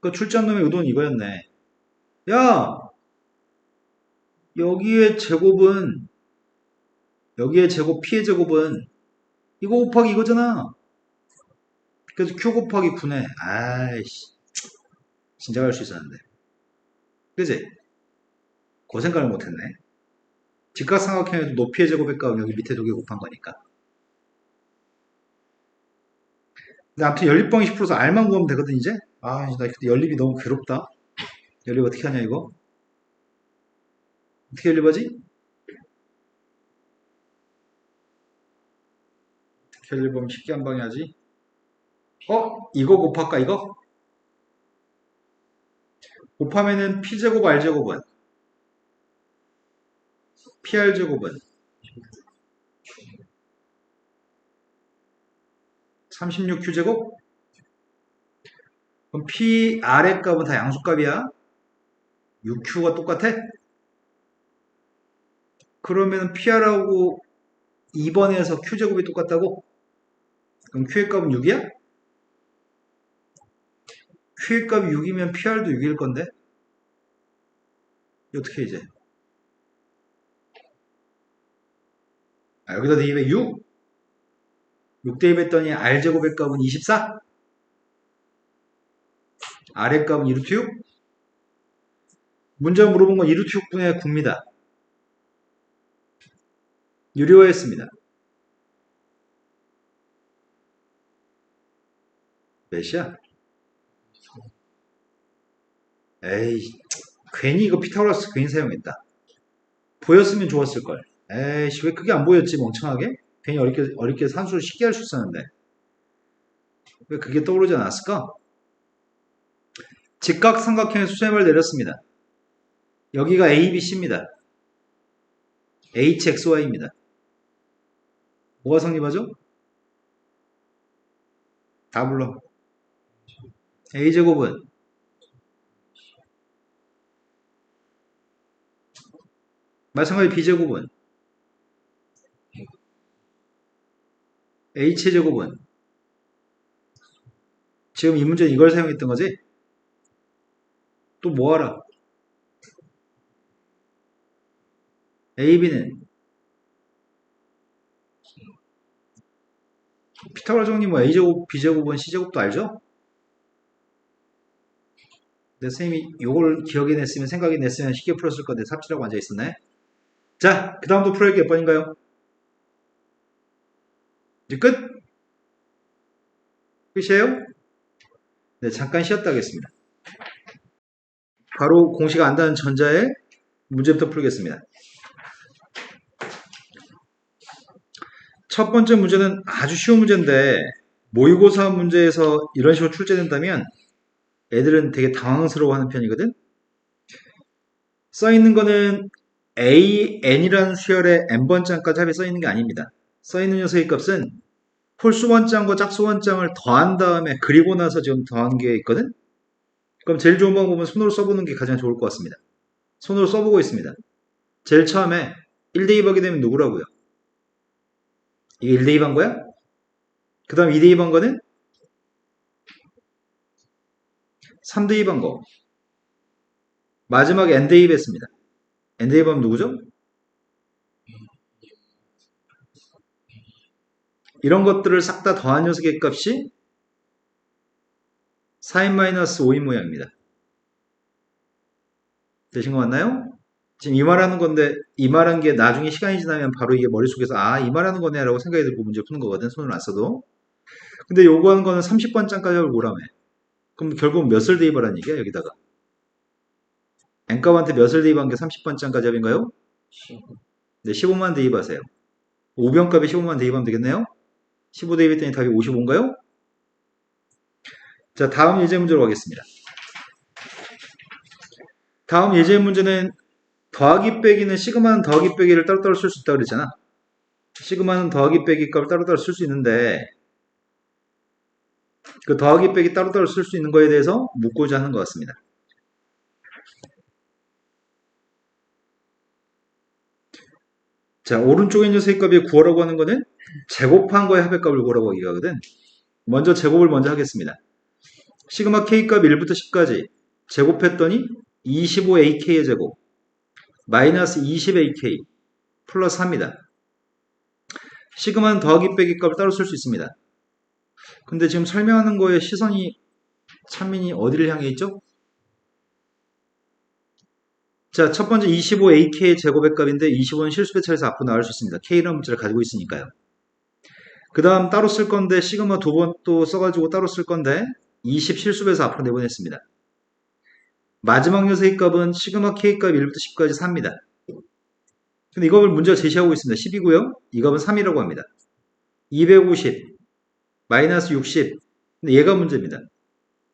Speaker 1: 그 출전금의 의도는 이거였네. 야 여기에 제곱은 여기에 제곱 P의 제곱은 이거 곱하기 이거잖아. 그래서 Q 곱하기 9네. 아이씨 진짜 갈 수 있었는데. 그지? 고생각을 못했네. 직각삼각형에도 높이의 제곱의 값은 여기 밑에 두 개 곱한 거니까. 근데 아무튼 연립방이 10%서 R만 구하면 되거든 이제. 아, 나 근데 연립이 너무 괴롭다. 연립 어떻게 하냐 이거? 어떻게 연립하지? 어떻게 연립하면 쉽게 한 방에 하지? 이거 곱할까 이거? 곱하면은 P제곱 R제곱은 PR제곱은 36Q제곱? 그럼 PR의 값은 다 양수값이야? 6Q가 똑같아? 그러면 PR하고 2번에서 Q제곱이 똑같다고? 그럼 Q의 값은 6이야? Q의 값이 6이면 PR도 6일 건데? 어떻게 이제? 여기다 대입해 6? 6 대입했더니 R제곱의 값은 24? R의 값은 2루트 6? 문제가 물어본 건 2루트 6분의 9입니다. 유리화했습니다. 몇이야? 에이, 괜히 이거 피타고라스 괜히 사용했다. 보였으면 좋았을걸. 에이씨, 왜 그게 안 보였지, 멍청하게? 괜히 어렵게 산수를 쉽게 할 수 있었는데. 왜 그게 떠오르지 않았을까? 직각삼각형의 수렴을 내렸습니다. 여기가 ABC입니다. HXY입니다. 뭐가 성립하죠? 다 불러. A제곱은 마찬가지 B제곱은 H제곱은 지금 이 문제는 이걸 사용했던 거지? 또 뭐하라? AB는 피타고라 정리 뭐 A제곱, B제곱은 C제곱도 알죠? 근데 선생님이 요걸 기억해 냈으면 생각해 냈으면 쉽게 풀었을 건데 삽질하고 앉아있었네. 자, 그 다음도 풀어야 몇 번인가요? 이제 끝? 끝이에요? 네, 잠깐 쉬었다 하겠습니다. 바로 공식 안다는 전자의 문제부터 풀겠습니다. 첫 번째 문제는 아주 쉬운 문제인데 모의고사 문제에서 이런 식으로 출제된다면 애들은 되게 당황스러워하는 편이거든. 써있는 거는 AN이라는 수열의 n번장까지 합이 써있는 게 아닙니다. 써있는 녀석의 값은 홀수원장과 짝수원장을 더한 다음에 그리고 나서 지금 더한 게 있거든. 그럼 제일 좋은 방법은 손으로 써보는 게 가장 좋을 것 같습니다. 손으로 써보고 있습니다. 제일 처음에 1대2 하게 되면 누구라고요? 이게 1대2 한 거야? 그 다음 2대2 한 거는 3대2 한 거. 마지막에 n대2 했습니다. n대2 하면 누구죠? 이런 것들을 싹 다 더한 녀석의 값이 4n-5인 모양입니다. 되신 거 맞나요? 지금 이 말하는 건데 이 말한 게 나중에 시간이 지나면 바로 이게 머릿속에서 아, 이 말하는 거네 라고 생각이 들고 문제 푸는 거거든. 손을 안 써도. 근데 요거 하는 거는 30번장까지 하고 뭐라며. 그럼 결국 몇을 대입하라는 얘기야 여기다가. n값한테 몇을 대입한 게 30번장까지 합인가요? 네, 15만 대입하세요. 5변값에 15만 대입하면 되겠네요. 15 대입했더니 답이 55인가요? 자, 다음 예제 문제로 가겠습니다. 다음 예제 문제는 더하기 빼기는 시그마는 더하기 빼기를 따로따로 쓸 수 있다고 그랬잖아. 시그마는 더하기 빼기 값을 따로따로 쓸 수 있는데 그 더하기 빼기 따로따로 쓸 수 있는 거에 대해서 묻고자 하는 것 같습니다. 자, 오른쪽에 있는 녀석의 값이 구하라고 하는 거는 제곱한 거의 합의값을 구하라고 얘기하거든. 먼저 제곱을 먼저 하겠습니다. 시그마 K값 1부터 10까지 제곱했더니 25AK의 제곱 마이너스 20AK 플러스 4입니다. 시그마는 더하기 빼기 값을 따로 쓸 수 있습니다. 근데 지금 설명하는 거에 시선이 찬민이 어디를 향해 있죠? 자, 첫 번째 25AK의 제곱의 값인데 25는 실수배 차에서 앞으로 나올 수 있습니다. K라는 문자를 가지고 있으니까요. 그 다음 따로 쓸 건데 시그마 두 번 또 써가지고 따로 쓸 건데 20 실수배에서 앞으로 내보냈습니다. 마지막 녀석의 값은 시그마 K값 1부터 10까지 4입니다. 근데 이걸 문제가 제시하고 있습니다. 10이고요. 이 값은 3이라고 합니다. 250 마이너스 60 근데 얘가 문제입니다.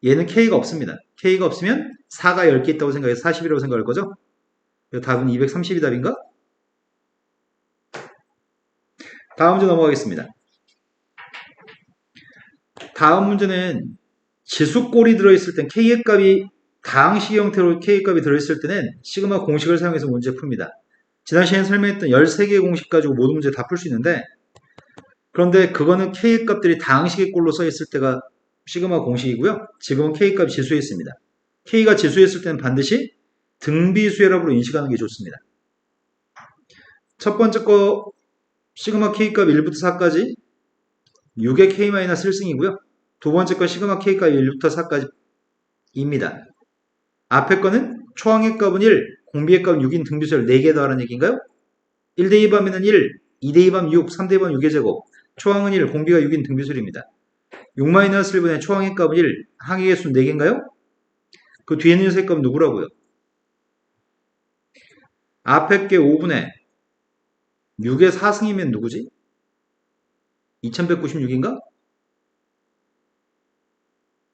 Speaker 1: 얘는 K가 없습니다. K가 없으면 4가 10개 있다고 생각해서 40이라고 생각할 거죠? 답은 230이 답인가? 다음 문제 넘어가겠습니다. 다음 문제는 지수꼴이 들어있을 땐 K의 값이 다항식 형태로 K의 값이 들어있을 때는 시그마 공식을 사용해서 문제 풉니다. 지난 시간에 설명했던 13개의 공식 가지고 모든 문제 다 풀 수 있는데 그런데 그거는 K의 값들이 다항식의 꼴로 써있을 때가 시그마 공식이고요. 지금은 K 값이 지수에 있습니다. K가 지수에 있을 때는 반드시 등비수열합으로 인식하는 게 좋습니다. 첫 번째 거 시그마 K값 1부터 4까지 6의 K-1승이고요. 두 번째 거 시그마 K값 1부터 4까지 2입니다. 앞에 거는 초항의 값은 1, 공비의 값은 6인 등비수열 4개 더하라는 얘기인가요? 1대2 하면 1, 2대2 하면 6, 3대2 하면 6의 제곱 초항은 1, 공비가 6인 등비수열입니다. 6-1분의 초항의 값은 1, 항의 개수는 4개인가요? 그 뒤에 있는 녀석의 값은 누구라고요? 앞에 게 5분의 6의 4승이면 누구지? 2196인가?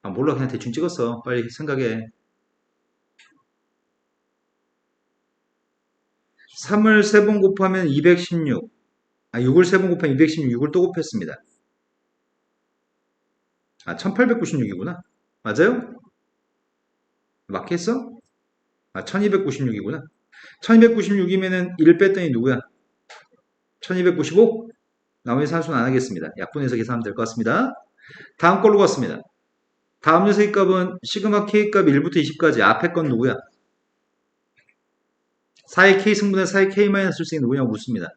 Speaker 1: 아 몰라 그냥 대충 찍었어. 빨리 생각해. 3을 3번 곱하면 216. 6을 3번 곱하면 216. 6을 또 곱했습니다. 1896이구나. 맞아요? 맞겠어? 1296이구나. 1296이면은 1 뺐더니 누구야? 1295? 나머지 산수는 안 하겠습니다. 약분해서 계산하면 될 것 같습니다. 다음 걸로 갔습니다. 다음 녀석의 값은 시그마 K 값이 1부터 20까지. 앞에 건 누구야? 4의 K 승분의 4의 K-1이 누구냐고 묻습니다.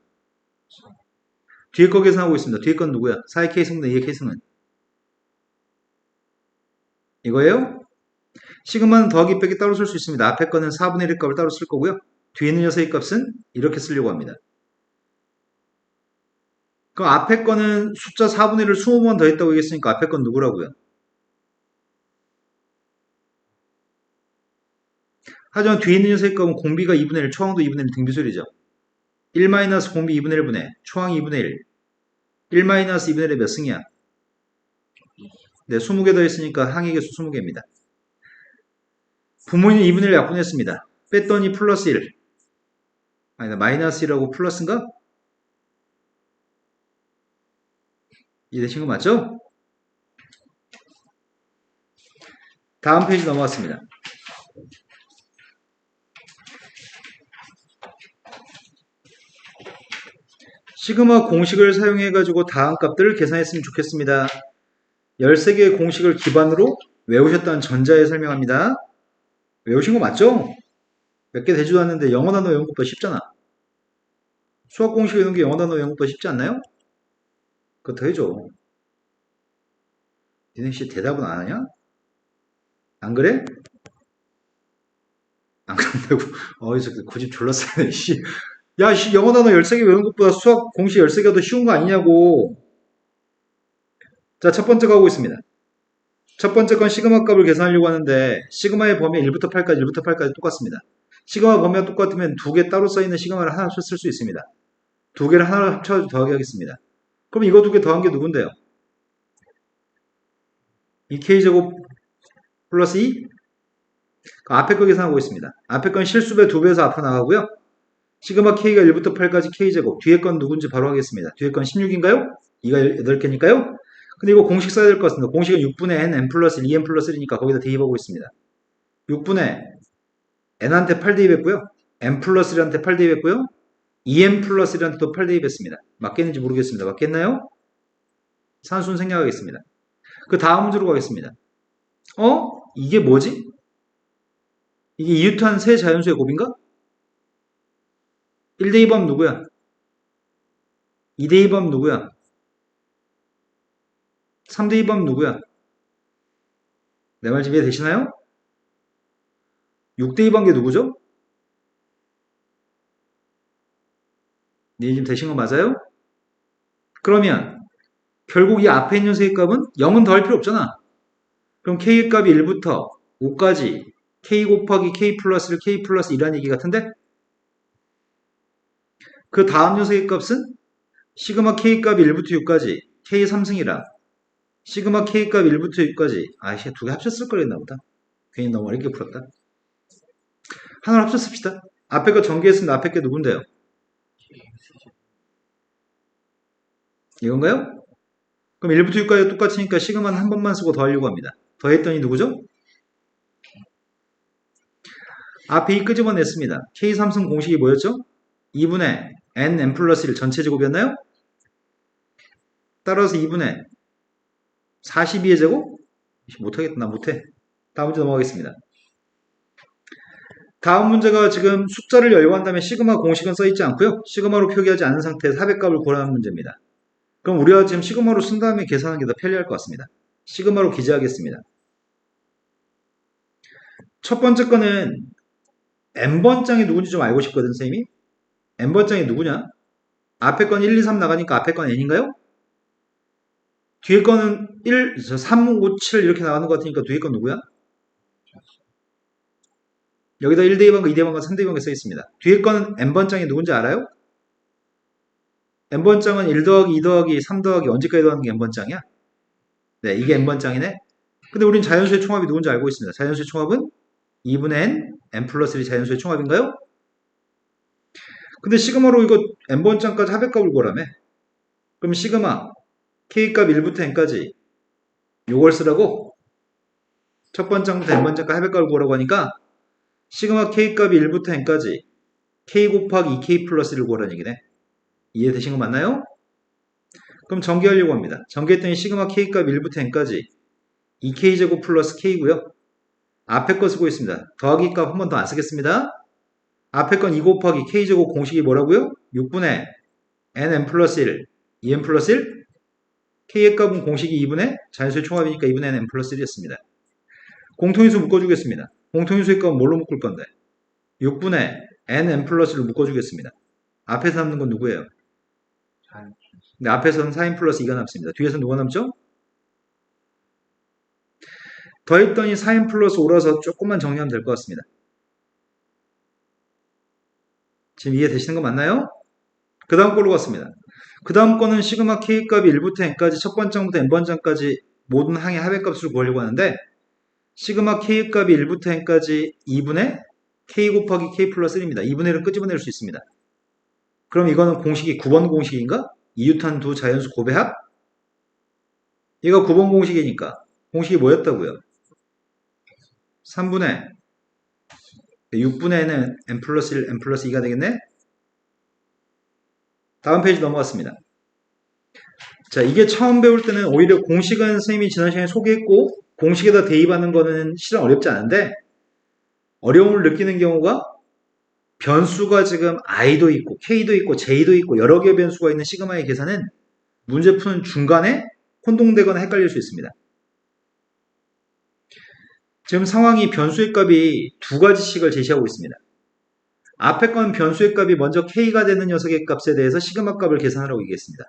Speaker 1: 뒤에 거 계산하고 있습니다. 뒤에 건 누구야? 4의 K 승분의 2의 K 승은. 이거예요? 시그마는 더하기 빼기 따로 쓸 수 있습니다. 앞에 거는 4분의 1 값을 따로 쓸 거고요. 뒤에 있는 녀석의 값은 이렇게 쓰려고 합니다. 그럼 앞에 거는 숫자 4분의 1을 20번 더했다고 얘기했으니까 앞에 건 누구라고요? 하지만 뒤에 있는 녀석의 값은 공비가 2분의 1, 초항도 2분의 1 등비술이죠. 1 마이너스 공비 2분의 1분의 초항 2분의 1. 1 마이너스 2분의 1의 몇 승이야? 네, 20개 더했으니까 항의 개수 20개입니다. 부모는 2분의 1 약분했습니다. 뺐더니 플러스 1. 아니다, 마이너스 1하고 플러스인가? 이해되신 거 맞죠? 다음 페이지 넘어갔습니다. 시그마 공식을 사용해가지고 다음 값들을 계산했으면 좋겠습니다. 13개의 공식을 기반으로 외우셨다는 전자에 설명합니다. 외우신 거 맞죠? 몇 개 되지도 않는데 영어 단어 외우는 것보다 쉽잖아. 수학 공식 외우는 게 영어 단어 외우는 것보다 쉽지 않나요? 그거 더 해줘. 니네 씨 대답은 안 하냐? 안 그래? 안 그런다고? 어디서 고집 졸라 세네, 씨. 야, 씨, 영어 단어 13개 외우는 것보다 수학 공식 13개가 더 쉬운 거 아니냐고. 자, 첫 번째 가고 있습니다. 첫 번째 건 시그마 값을 계산하려고 하는데 시그마의 범위 1부터 8까지 1부터 8까지 똑같습니다. 시그마 범위가 똑같으면 두 개 따로 써있는 시그마를 하나 합쳐 쓸 수 있습니다. 두 개를 하나로 합쳐 더하기 하겠습니다. 그럼 이거 두 개 더한 게 누군데요? 2k제곱 플러스 2? 앞에 거 계산하고 있습니다. 앞에 건 실수배 2배에서 앞으로 나가고요. 시그마 k가 1부터 8까지 k제곱. 뒤에 건 누군지 바로 하겠습니다. 뒤에 건 16인가요? 2가 8개니까요? 근데 이거 공식 써야 될 것 같습니다. 공식은 6분의 n 플러스 1, 2n 플러스 1이니까 거기다 대입하고 있습니다. 6분의 n한테 8 대입했고요. n 플러스 1한테 8 대입했고요. 2n 플러스 1한테 또 8 대입했습니다. 맞겠는지 모르겠습니다. 맞겠나요? 산수는 생략하겠습니다. 그 다음 문제로 가겠습니다. 이게 뭐지? 이게 이유탄 세 자연수의 곱인가? 1대 2범 누구야? 2대 2범 누구야? 3대 2범 누구야? 내 말 지금 이해되시나요? 6대 2범 게 누구죠? 네, 지금 되신 거 맞아요? 그러면 결국 이 앞에 있는 녀석의 값은 0은 더할 필요 없잖아. 그럼 k의 값이 1부터 5까지 k 곱하기 k 플러스 1, k 플러스 2라는 얘기 같은데? 그 다음 녀석의 값은 시그마 k 값이 1부터 6까지 k 3승이라 시그마 k 값 1부터 6까지 아이씨 두 개 합쳤을 거랬나 보다. 괜히 너무 어렵게 풀었다. 하나를 합쳐 씁시다. 앞에 거 전개했으면 앞에 게 누군데요? 이건가요? 그럼 1부터 6까지 똑같으니까 시그마는 한 번만 쓰고 더하려고 합니다. 더했더니 누구죠? 앞에 2 끄집어냈습니다. K3승 공식이 뭐였죠? 2분의 n 플러스 1 전체 제곱이었나요? 따라서 2분의 42의 제곱? 못하겠다. 나 못해. 다음 문제 넘어가겠습니다. 다음 문제가 지금 숫자를 열거한 다음에 시그마 공식은 써있지 않고요. 시그마로 표기하지 않은 상태에서 합의값을 구하라는 문제입니다. 그럼 우리가 지금 시그마로 쓴 다음에 계산하는 게 더 편리할 것 같습니다. 시그마로 기재하겠습니다. 첫 번째 거는 n번장이 누군지 좀 알고 싶거든, 선생님이. n번장이 누구냐? 앞에 건 1, 2, 3 나가니까 앞에 건 n인가요? 뒤에 거는 3, 5, 7 이렇게 나가는 것 같으니까 뒤에 건 누구야? 여기다 1대2번과 2대2번과 3대2번가 써있습니다. 뒤에 거는 n번장이 누군지 알아요? n번장은 1 더하기 2 더하기 3 더하기 언제까지 더하는 게 n번장이야? 네, 이게 n번장이네. 근데 우린 자연수의 총합이 누군지 알고 있습니다. 자연수의 총합은 2분의 n 플러스 1이 자연수의 총합인가요? 근데 시그마로 이거 n번장까지 합의값을 구하라며. 그럼 시그마 k값 1부터 n까지 요걸 쓰라고. 첫 번장부터 n번장까지 합의값을 구하라고 하니까 시그마 k값이 1부터 n까지 k 곱하기 2k 플러스 1을 구하라는 얘기네. 이해되신 거 맞나요? 그럼 전개하려고 합니다. 전개했더니 시그마 k값 1부터 n까지 2k제곱 플러스 k고요. 앞에 거 쓰고 있습니다. 더하기 값 한 번 더 안 쓰겠습니다. 앞에 건 2 곱하기 k제곱 공식이 뭐라고요? 6분의 nn 플러스 1, 2n 플러스 1. k의 값은 공식이 2분의 자연수의 총합이니까 2분의 n 플러스 1이었습니다. 공통인수 묶어주겠습니다. 공통인수의 값은 뭘로 묶을 건데? 6분의 nn 플러스 1로 묶어주겠습니다. 앞에서 남는 건 누구예요? 근데 앞에서는 4n 플러스 2가 남습니다. 뒤에서 누가 남죠? 더했더니 4n 플러스 5라서 조금만 정리하면 될 것 같습니다. 지금 이해되시는 거 맞나요? 그 다음 걸로 갔습니다. 그 다음 거는 시그마 k값이 1부터 n까지 첫 번째부터 n번장까지 모든 항의 합의값을 구하려고 하는데 시그마 k값이 1부터 n까지 2분의 k 곱하기 k 플러스 1입니다. 2분의 1은 끄집어낼 수 있습니다. 그럼 이거는 공식이 9번 공식인가? 이유탄 두 자연수 곱의 합? 얘가 9번 공식이니까 공식이 뭐였다고요? 3분의 6분의 n은 n 플러스 1, n 플러스 2가 되겠네? 다음 페이지 넘어갔습니다. 자, 이게 처음 배울 때는 오히려 공식은 선생님이 지난 시간에 소개했고 공식에다 대입하는 거는 실은 어렵지 않은데 어려움을 느끼는 경우가 변수가 지금 i도 있고 k도 있고 j도 있고 여러 개의 변수가 있는 시그마의 계산은 문제 푸는 중간에 혼동되거나 헷갈릴 수 있습니다. 지금 상황이 변수의 값이 두 가지씩을 제시하고 있습니다. 앞에 건 변수의 값이 먼저 k가 되는 녀석의 값에 대해서 시그마 값을 계산하라고 얘기했습니다.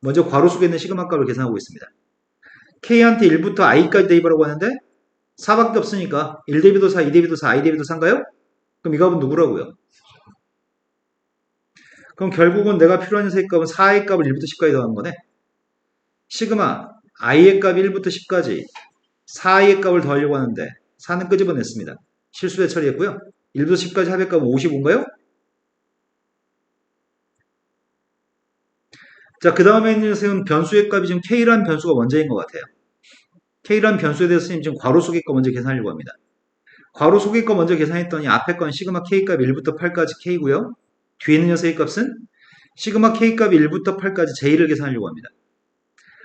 Speaker 1: 먼저 괄호 속에 있는 시그마 값을 계산하고 있습니다. k한테 1부터 i까지 대입하라고 하는데 4밖에 없으니까 1 대비도 4, 2 대비도 4, i 대비도 4인가요? 그럼 이 값은 누구라고요? 그럼 결국은 내가 필요한 녀석의 값은 4의 값을 1부터 10까지 더하는 거네. 시그마 i의 값 1부터 10까지 4의 값을 더하려고 하는데 4는 끄집어냈습니다. 실수대 처리했고요. 1부터 10까지 합의 값은 55인가요? 자, 그 다음에 있는 녀석은 변수의 값이 지금 k라는 변수가 먼저인 것 같아요. k라는 변수에 대해서 선생님 지금 괄호 속의 거 먼저 계산하려고 합니다. 괄호 속의 거 먼저 계산했더니 앞에 건 시그마 k 값 1부터 8까지 k고요. 뒤에 있는 녀석의 값은 시그마 k 값 1부터 8까지 j를 계산하려고 합니다.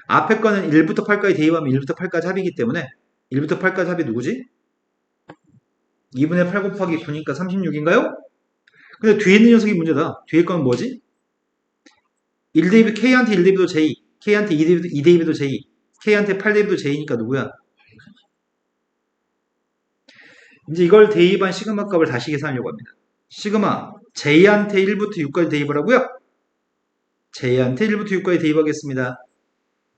Speaker 1: 앞에 거는 1부터 8까지 대입하면 1부터 8까지 합이기 때문에 1부터 8까지 합이 누구지? 2분의 8 곱하기 9니까 36인가요? 근데 뒤에 있는 녀석이 문제다. 뒤에 건 뭐지? 1대입, K한테 1대입도 J, K한테 2대입도 J, K한테 8대입도 J니까 누구야? 이제 이걸 대입한 시그마 값을 다시 계산하려고 합니다. 시그마 J한테 1부터 6까지 대입을 하고요. J한테 1부터 6까지 대입하겠습니다.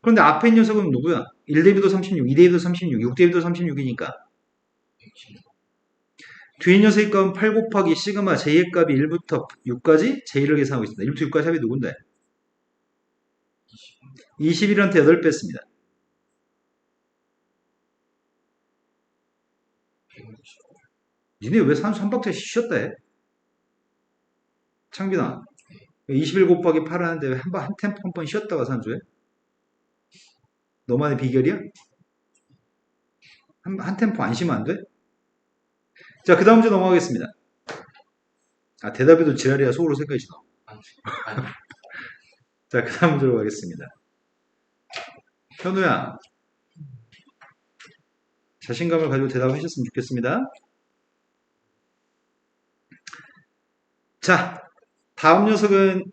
Speaker 1: 그런데 앞에 있는 녀석은 누구야? 1대입도 36, 2대입도 36, 6대입도 36이니까 뒤에 녀석의 값은 8 곱하기 시그마 J의 값이 1부터 6까지 J를 계산하고 있습니다. 1부터 6까지 합이 누군데? 21한테 8 뺐습니다. 니네 왜 산수 한 박자 쉬었다 해? 창빈아 21 곱하기 8 하는데 왜 한 템포 한 번 쉬었다가 산수해? 너만의 비결이야? 한 템포 안 쉬면 안 돼? 자, 그 다음 문제 넘어가겠습니다. 아, 대답에도 지랄이야 속으로 생각이 지나. 자, 그 다음 문제로 가겠습니다. 현우야, 자신감을 가지고 대답하셨으면 좋겠습니다. 자, 다음 녀석은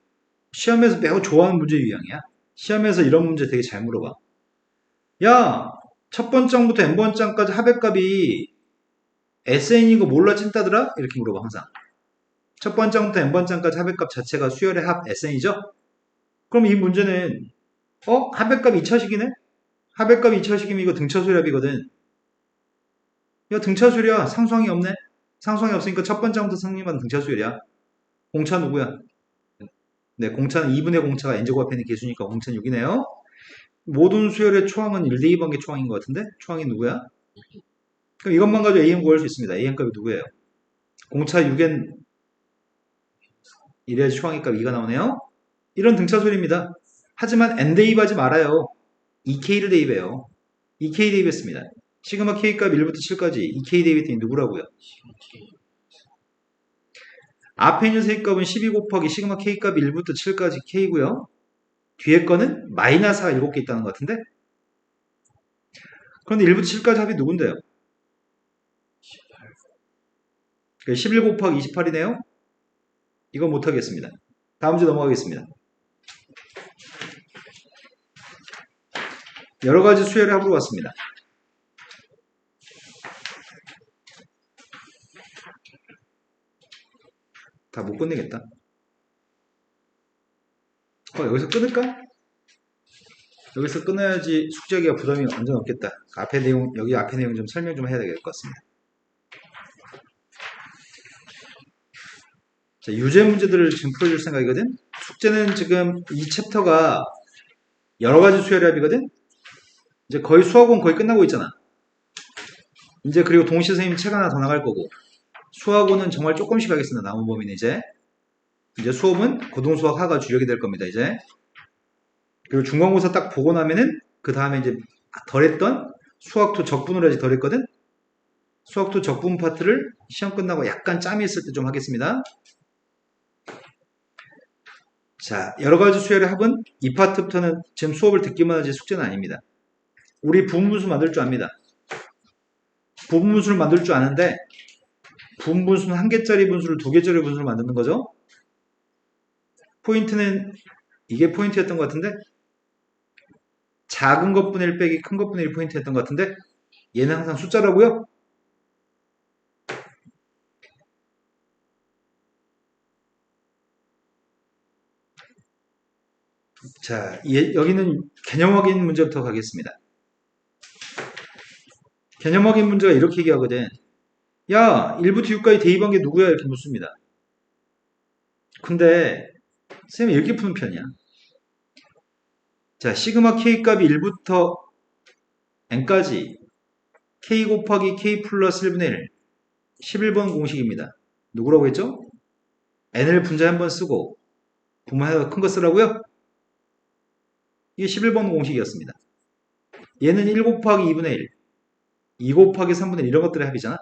Speaker 1: 시험에서 매우 좋아하는 문제 유형이야. 시험에서 이런 문제 되게 잘 물어봐. 야, 첫 번장부터 n번장까지 합의값이 SN이고 몰라 찐따더라? 이렇게 물어봐 항상. 첫 번장부터 n번장까지 합의값 자체가 수열의 합 SN이죠? 그럼 이 문제는 합의값 2차식이네? 합의값 2차식이면 이거 등차수열합이거든. 야, 등차수열이야. 상수항이 없네? 상수항이 없으니까 첫 번장부터 성립한 등차수열이야. 공차 누구야? 네, 공차는 2분의 공차가 n제곱 앞에 있는 개수니까 공차는 6이네요. 모든 수열의 초항은 1대2번개 초항인 것 같은데? 초항이 누구야? 그럼 이것만 가지고 an 구할 수 있습니다. an 값이 누구예요? 공차 6n 이래야지 초항의 값 2가 나오네요. 이런 등차 소리입니다. 하지만 n 대입하지 말아요. 2k를 대입해요. 2k 대입했습니다. 시그마 k값 1부터 7까지 2k 대입했더니 누구라고요? 앞에 있는 세값은 12 곱하기 시그마 k값 1부터 7까지 k고요. 뒤에 거는 마이너스 7개 있다는 것 같은데? 그런데 1부터 7까지 합이 누군데요? 11 곱하기 28이네요. 이거 못하겠습니다. 다음 문제 넘어가겠습니다. 여러가지 수열의 합으로 왔습니다. 다 못 끝내겠다. 여기서 끊을까? 여기서 끊어야지 숙제하기가 부담이 완전 없겠다. 앞에 내용, 여기 앞에 내용 좀 설명 좀 해야 될 것 같습니다. 자, 유제 문제들을 지금 풀어줄 생각이거든? 숙제는 지금 이 챕터가 여러가지 수열의 합이거든? 이제 거의 수학은 거의 끝나고 있잖아. 이제 그리고 동시 선생님 책 하나 더 나갈 거고, 수학원은 정말 조금씩 하겠습니다. 남은 범위는 이제 수업은 고등수학 하가 주력이 될 겁니다. 이제 그리고 중간고사 딱 보고 나면은 그 다음에 이제 덜했던 수학투 적분을 아직 덜했거든. 수학투 적분 파트를 시험 끝나고 약간 짬이 있을 때 좀 하겠습니다. 자, 여러가지 수열의 합은 이 파트부터는 지금 수업을 듣기만 하지 숙제는 아닙니다. 우리 부분분수 만들 줄 압니다. 부분분수를 만들 줄 아는데 부분분수는 한 개짜리 분수를 두 개짜리 분수를 만드는 거죠. 포인트는 이게 포인트였던 것 같은데 작은 것분의 1 빼기 큰 것분의 1 포인트였던 것 같은데 얘는 항상 숫자라고요. 자, 여기는 개념 확인 문제부터 가겠습니다. 개념 확인 문제가 이렇게 얘기하거든. 야, 1부터 6까지 대입한 게 누구야? 이렇게 묻습니다. 근데 쌤이 이렇게 푸는 편이야. 자, 시그마 k 값이 1부터 n까지 k 곱하기 k 플러스 1분의 1 11번 공식입니다. 누구라고 했죠? n을 분자에 한번 쓰고 분모해서 큰 거 쓰라고요? 이게 11번 공식이었습니다. 얘는 1 곱하기 2분의 1, 2 곱하기 3분의 1 이런 것들의 합이잖아.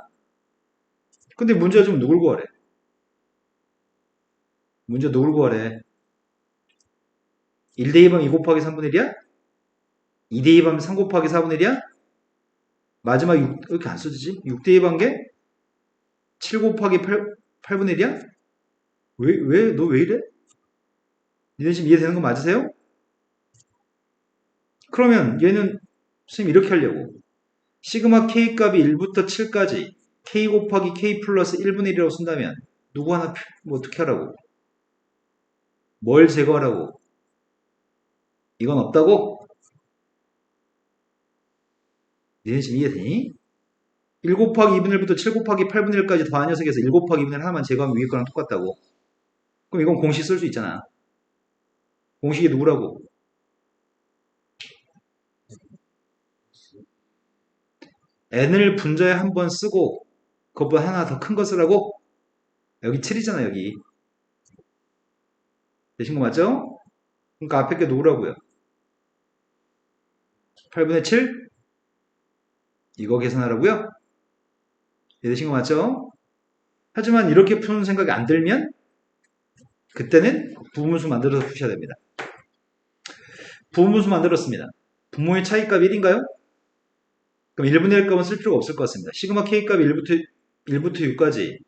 Speaker 1: 근데 문제가 좀 누굴 구하래? 문제 누굴 구하래? 1 대입하면 2 곱하기 3분의 1이야? 2 대입하면 3 곱하기 4분의 1이야? 마지막 6, 이렇게 안 써지지? 6 대입한 게 7 곱하기 8분의 1이야? 너 왜 이래? 니네 지금 이해되는 거 맞으세요? 그러면 얘는 선생님 이렇게 하려고. 시그마 k 값이 1부터 7까지 k 곱하기 k 플러스 1분의 1이라고 쓴다면 누구 하나 뭐 어떻게 하라고? 뭘 제거하라고? 이건 없다고? 니네 지금 이해되니? 1 곱하기 2분의 1부터 7 곱하기 8분의 1까지 더한 녀석에서 1 곱하기 2분의 1 하나만 제거하면 위에 거랑 똑같다고. 그럼 이건 공식 쓸 수 있잖아. 공식이 누구라고? n을 분자에 한번 쓰고 그것보다 하나 더 큰 거 쓰라고? 여기 7이잖아 여기. 되신 거 맞죠? 그러니까 앞에 게 누구라고요? 8분의 7? 이거 계산하라고요? 되신 거 맞죠? 하지만 이렇게 푸는 생각이 안 들면 그때는 부분수 만들어서 푸셔야 됩니다. 부분수 만들었습니다. 분모의 차이값 1인가요? 그럼 1분의 1 값은 쓸 필요가 없을 것 같습니다. 시그마 k 값이 1부터 6까지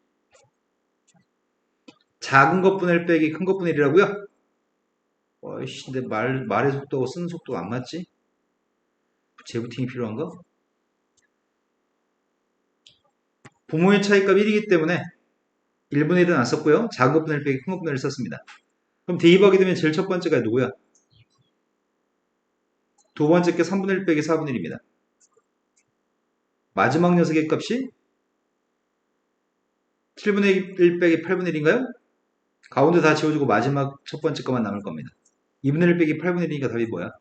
Speaker 1: 작은 것분의 1 빼기 큰 것분의 1이라고요? 어이씨, 근데 말의 속도하고 쓰는 속도가 안 맞지? 재부팅이 필요한가? 부모의 차이값 1이기 때문에 1분의 1은 안 썼고요. 작은 것분의 1 빼기 큰 것분의 1을 썼습니다. 그럼 대입하게 되면 제일 첫 번째가 누구야? 두 번째 게 3분의 1 빼기 4분의 1입니다. 마지막 녀석의 값이 7분의 1 빼기 8분의 1인가요? 가운데 다 지워주고 마지막 첫 번째 것만 남을 겁니다. 2분의 1 빼기 8분의 1이니까 답이 뭐야?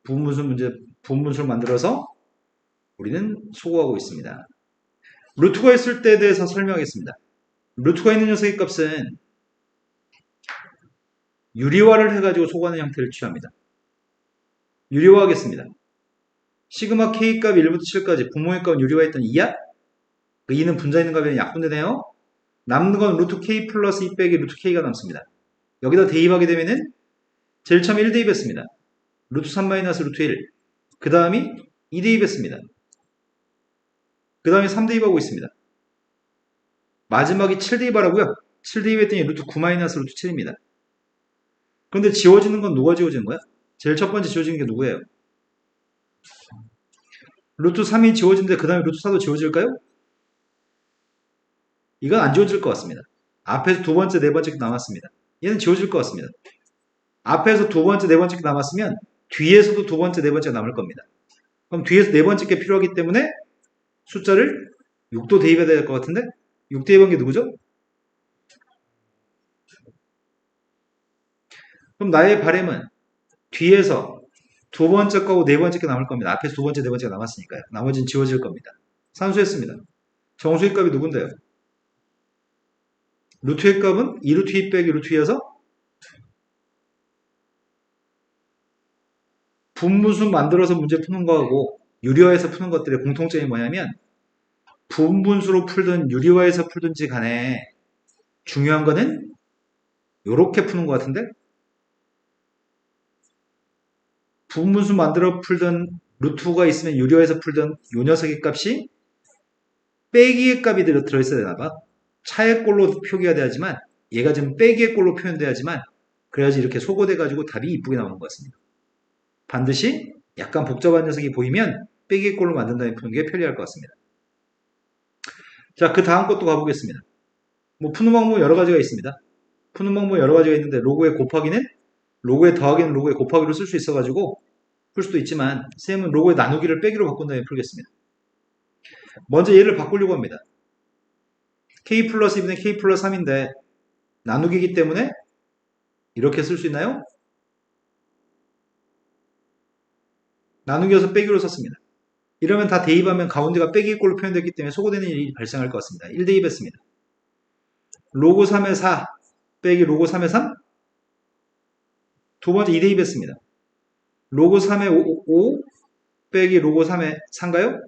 Speaker 1: 부분분수를 만들어서 우리는 소거하고 있습니다. 루트가 있을 때에 대해서 설명하겠습니다. 루트가 있는 녀석의 값은 유리화를 해가지고 소거하는 형태를 취합니다. 유리화하겠습니다. 시그마 K 값이 1부터 7까지 분모의 값은 유리화했던 2야? 그 2는 분자 있는 값이 약분되네요. 남는 건 루트 K 플러스 2 빼기 루트 K가 남습니다. 여기다 대입하게 되면은 제일 처음에 1 대입했습니다. 루트 3 마이너스 루트 1. 그 다음이 2 대입했습니다. 그 다음에 3 대입하고 있습니다. 마지막이 7 대입하라고요? 7 대입했더니 루트 9 마이너스 루트 7입니다. 그런데 지워지는 건 누가 지워지는 거야? 제일 첫 번째 지워지는 게 누구예요? 루트 3이 지워지는데 그 다음에 루트 4도 지워질까요? 이건 안 지워질 것 같습니다. 앞에서 두 번째, 네 번째 남았습니다. 얘는 지워질 것 같습니다. 앞에서 두 번째, 네 번째 남았으면 뒤에서도 두 번째, 네 번째가 남을 겁니다. 그럼 뒤에서 네 번째 게 필요하기 때문에 숫자를 6도 대입해야 될 것 같은데 6 대입한 게 누구죠? 그럼 나의 바램은 뒤에서 두 번째 거고 네 번째 게 남을 겁니다. 앞에서 두 번째, 네 번째가 남았으니까요. 나머지는 지워질 겁니다. 산수했습니다. 정수의 값이 누군데요? 루트의 값은 2루트 2 빼기 루트 2여서 분분수 만들어서 문제 푸는 거하고 유리화에서 푸는 것들의 공통점이 뭐냐면 분분수로 풀든 유리화에서 풀든지 간에 중요한 거는 이렇게 푸는 것 같은데 분분수 만들어 풀든 루트가 있으면 유리화에서 풀든 이 녀석의 값이 빼기의 값이 들어있어야 되나봐. 차의 꼴로 표기가 돼야지만 얘가 지금 빼기의 꼴로 표현돼야지만 그래야지 이렇게 소거돼가지고 답이 이쁘게 나오는 것 같습니다. 반드시 약간 복잡한 녀석이 보이면 빼기의 꼴로 만든다는 푸는 게 편리할 것 같습니다. 자, 그 다음 것도 가보겠습니다. 뭐 푸는 방법은 여러 가지가 있습니다. 푸는 방법은 여러 가지가 있는데 로그의 곱하기는 로그의 더하기는 로그의 곱하기로 쓸 수 있어가지고 풀 수도 있지만 쌤은 로그의 나누기를 빼기로 바꾼 다음에 풀겠습니다. 먼저 얘를 바꾸려고 합니다. k 플러스 2분의 k 플러스 3인데 나누기이기 때문에 이렇게 쓸 수 있나요? 나누기여서 빼기로 썼습니다. 이러면 다 대입하면 가운데가 빼기 꼴로 표현됐기 때문에 소거되는 일이 발생할 것 같습니다. 1 대입했습니다. 로그 3의 4 빼기 로그 3의 3 두 번째 2 대입했습니다. 로그 3의 5 빼기 로그 3의 3가요?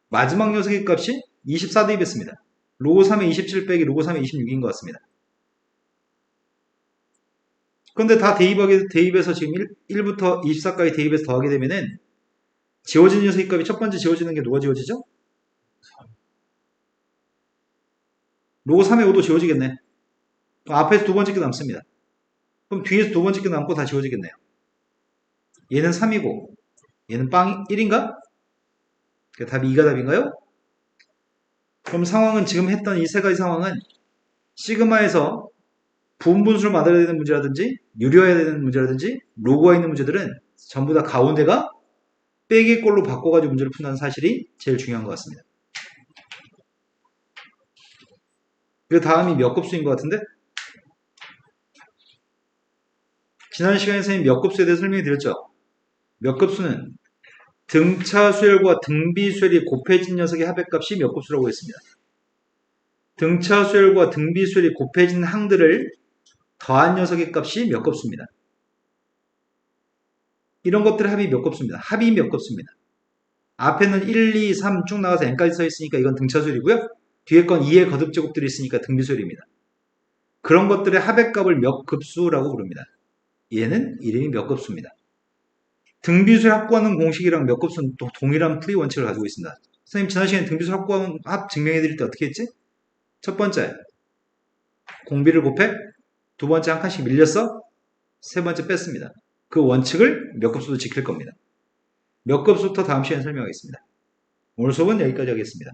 Speaker 1: 마지막 녀석의 값이 24 대입했습니다. 로그 3의 27 빼기 로그 3의 26인 것 같습니다. 그런데 다 대입해서 지금 1부터 24까지 대입해서 더하게 되면은 지워지는 녀석의 값이 첫 번째 지워지는 게 누가 지워지죠? 로그 3의 5도 지워지겠네. 앞에서 두 번째 게 남습니다. 그럼 뒤에서 두 번째 게 남고 다 지워지겠네요. 얘는 3이고 얘는 빵 1인가? 답이 2가 답인가요? 그럼 상황은 지금 했던 이 세 가지 상황은 시그마에서 부분분수를 만들어야 되는 문제라든지 유리화해야 되는 문제라든지 로그가 있는 문제들은 전부 다 가운데가 빼기 꼴로 바꿔가지고 문제를 푼다는 사실이 제일 중요한 것 같습니다. 그 다음이 몇 급수인 것 같은데? 지난 시간에 선생님이 몇 급수에 대해 설명해 드렸죠? 몇 급수는 등차 수열과 등비 수열이 곱해진 녀석의 합의값이 몇 급수라고 했습니다. 등차 수열과 등비 수열이 곱해진 항들을 더한 녀석의 값이 몇 급수입니다. 이런 것들의 합이 몇 급수입니다. 합이 몇 급수입니다. 앞에는 1, 2, 3 쭉 나가서 n까지 써 있으니까 이건 등차 수열이고요. 뒤에 건 2의 거듭제곱들이 있으니까 등비 수열입니다. 그런 것들의 합의 값을 몇 급수라고 부릅니다. 얘는 이름이 몇 급수입니다. 등비수를 확보하는 공식이랑 몇 급수는 또 동일한 풀이 원칙을 가지고 있습니다. 선생님 지난 시간에 등비수를 확보하는 합 증명해 드릴 때 어떻게 했지? 첫 번째 공비를 곱해 두 번째 한 칸씩 밀렸어 세 번째 뺐습니다. 그 원칙을 몇 급수도 지킬 겁니다. 몇 급수부터 다음 시간에 설명하겠습니다. 오늘 수업은 여기까지 하겠습니다.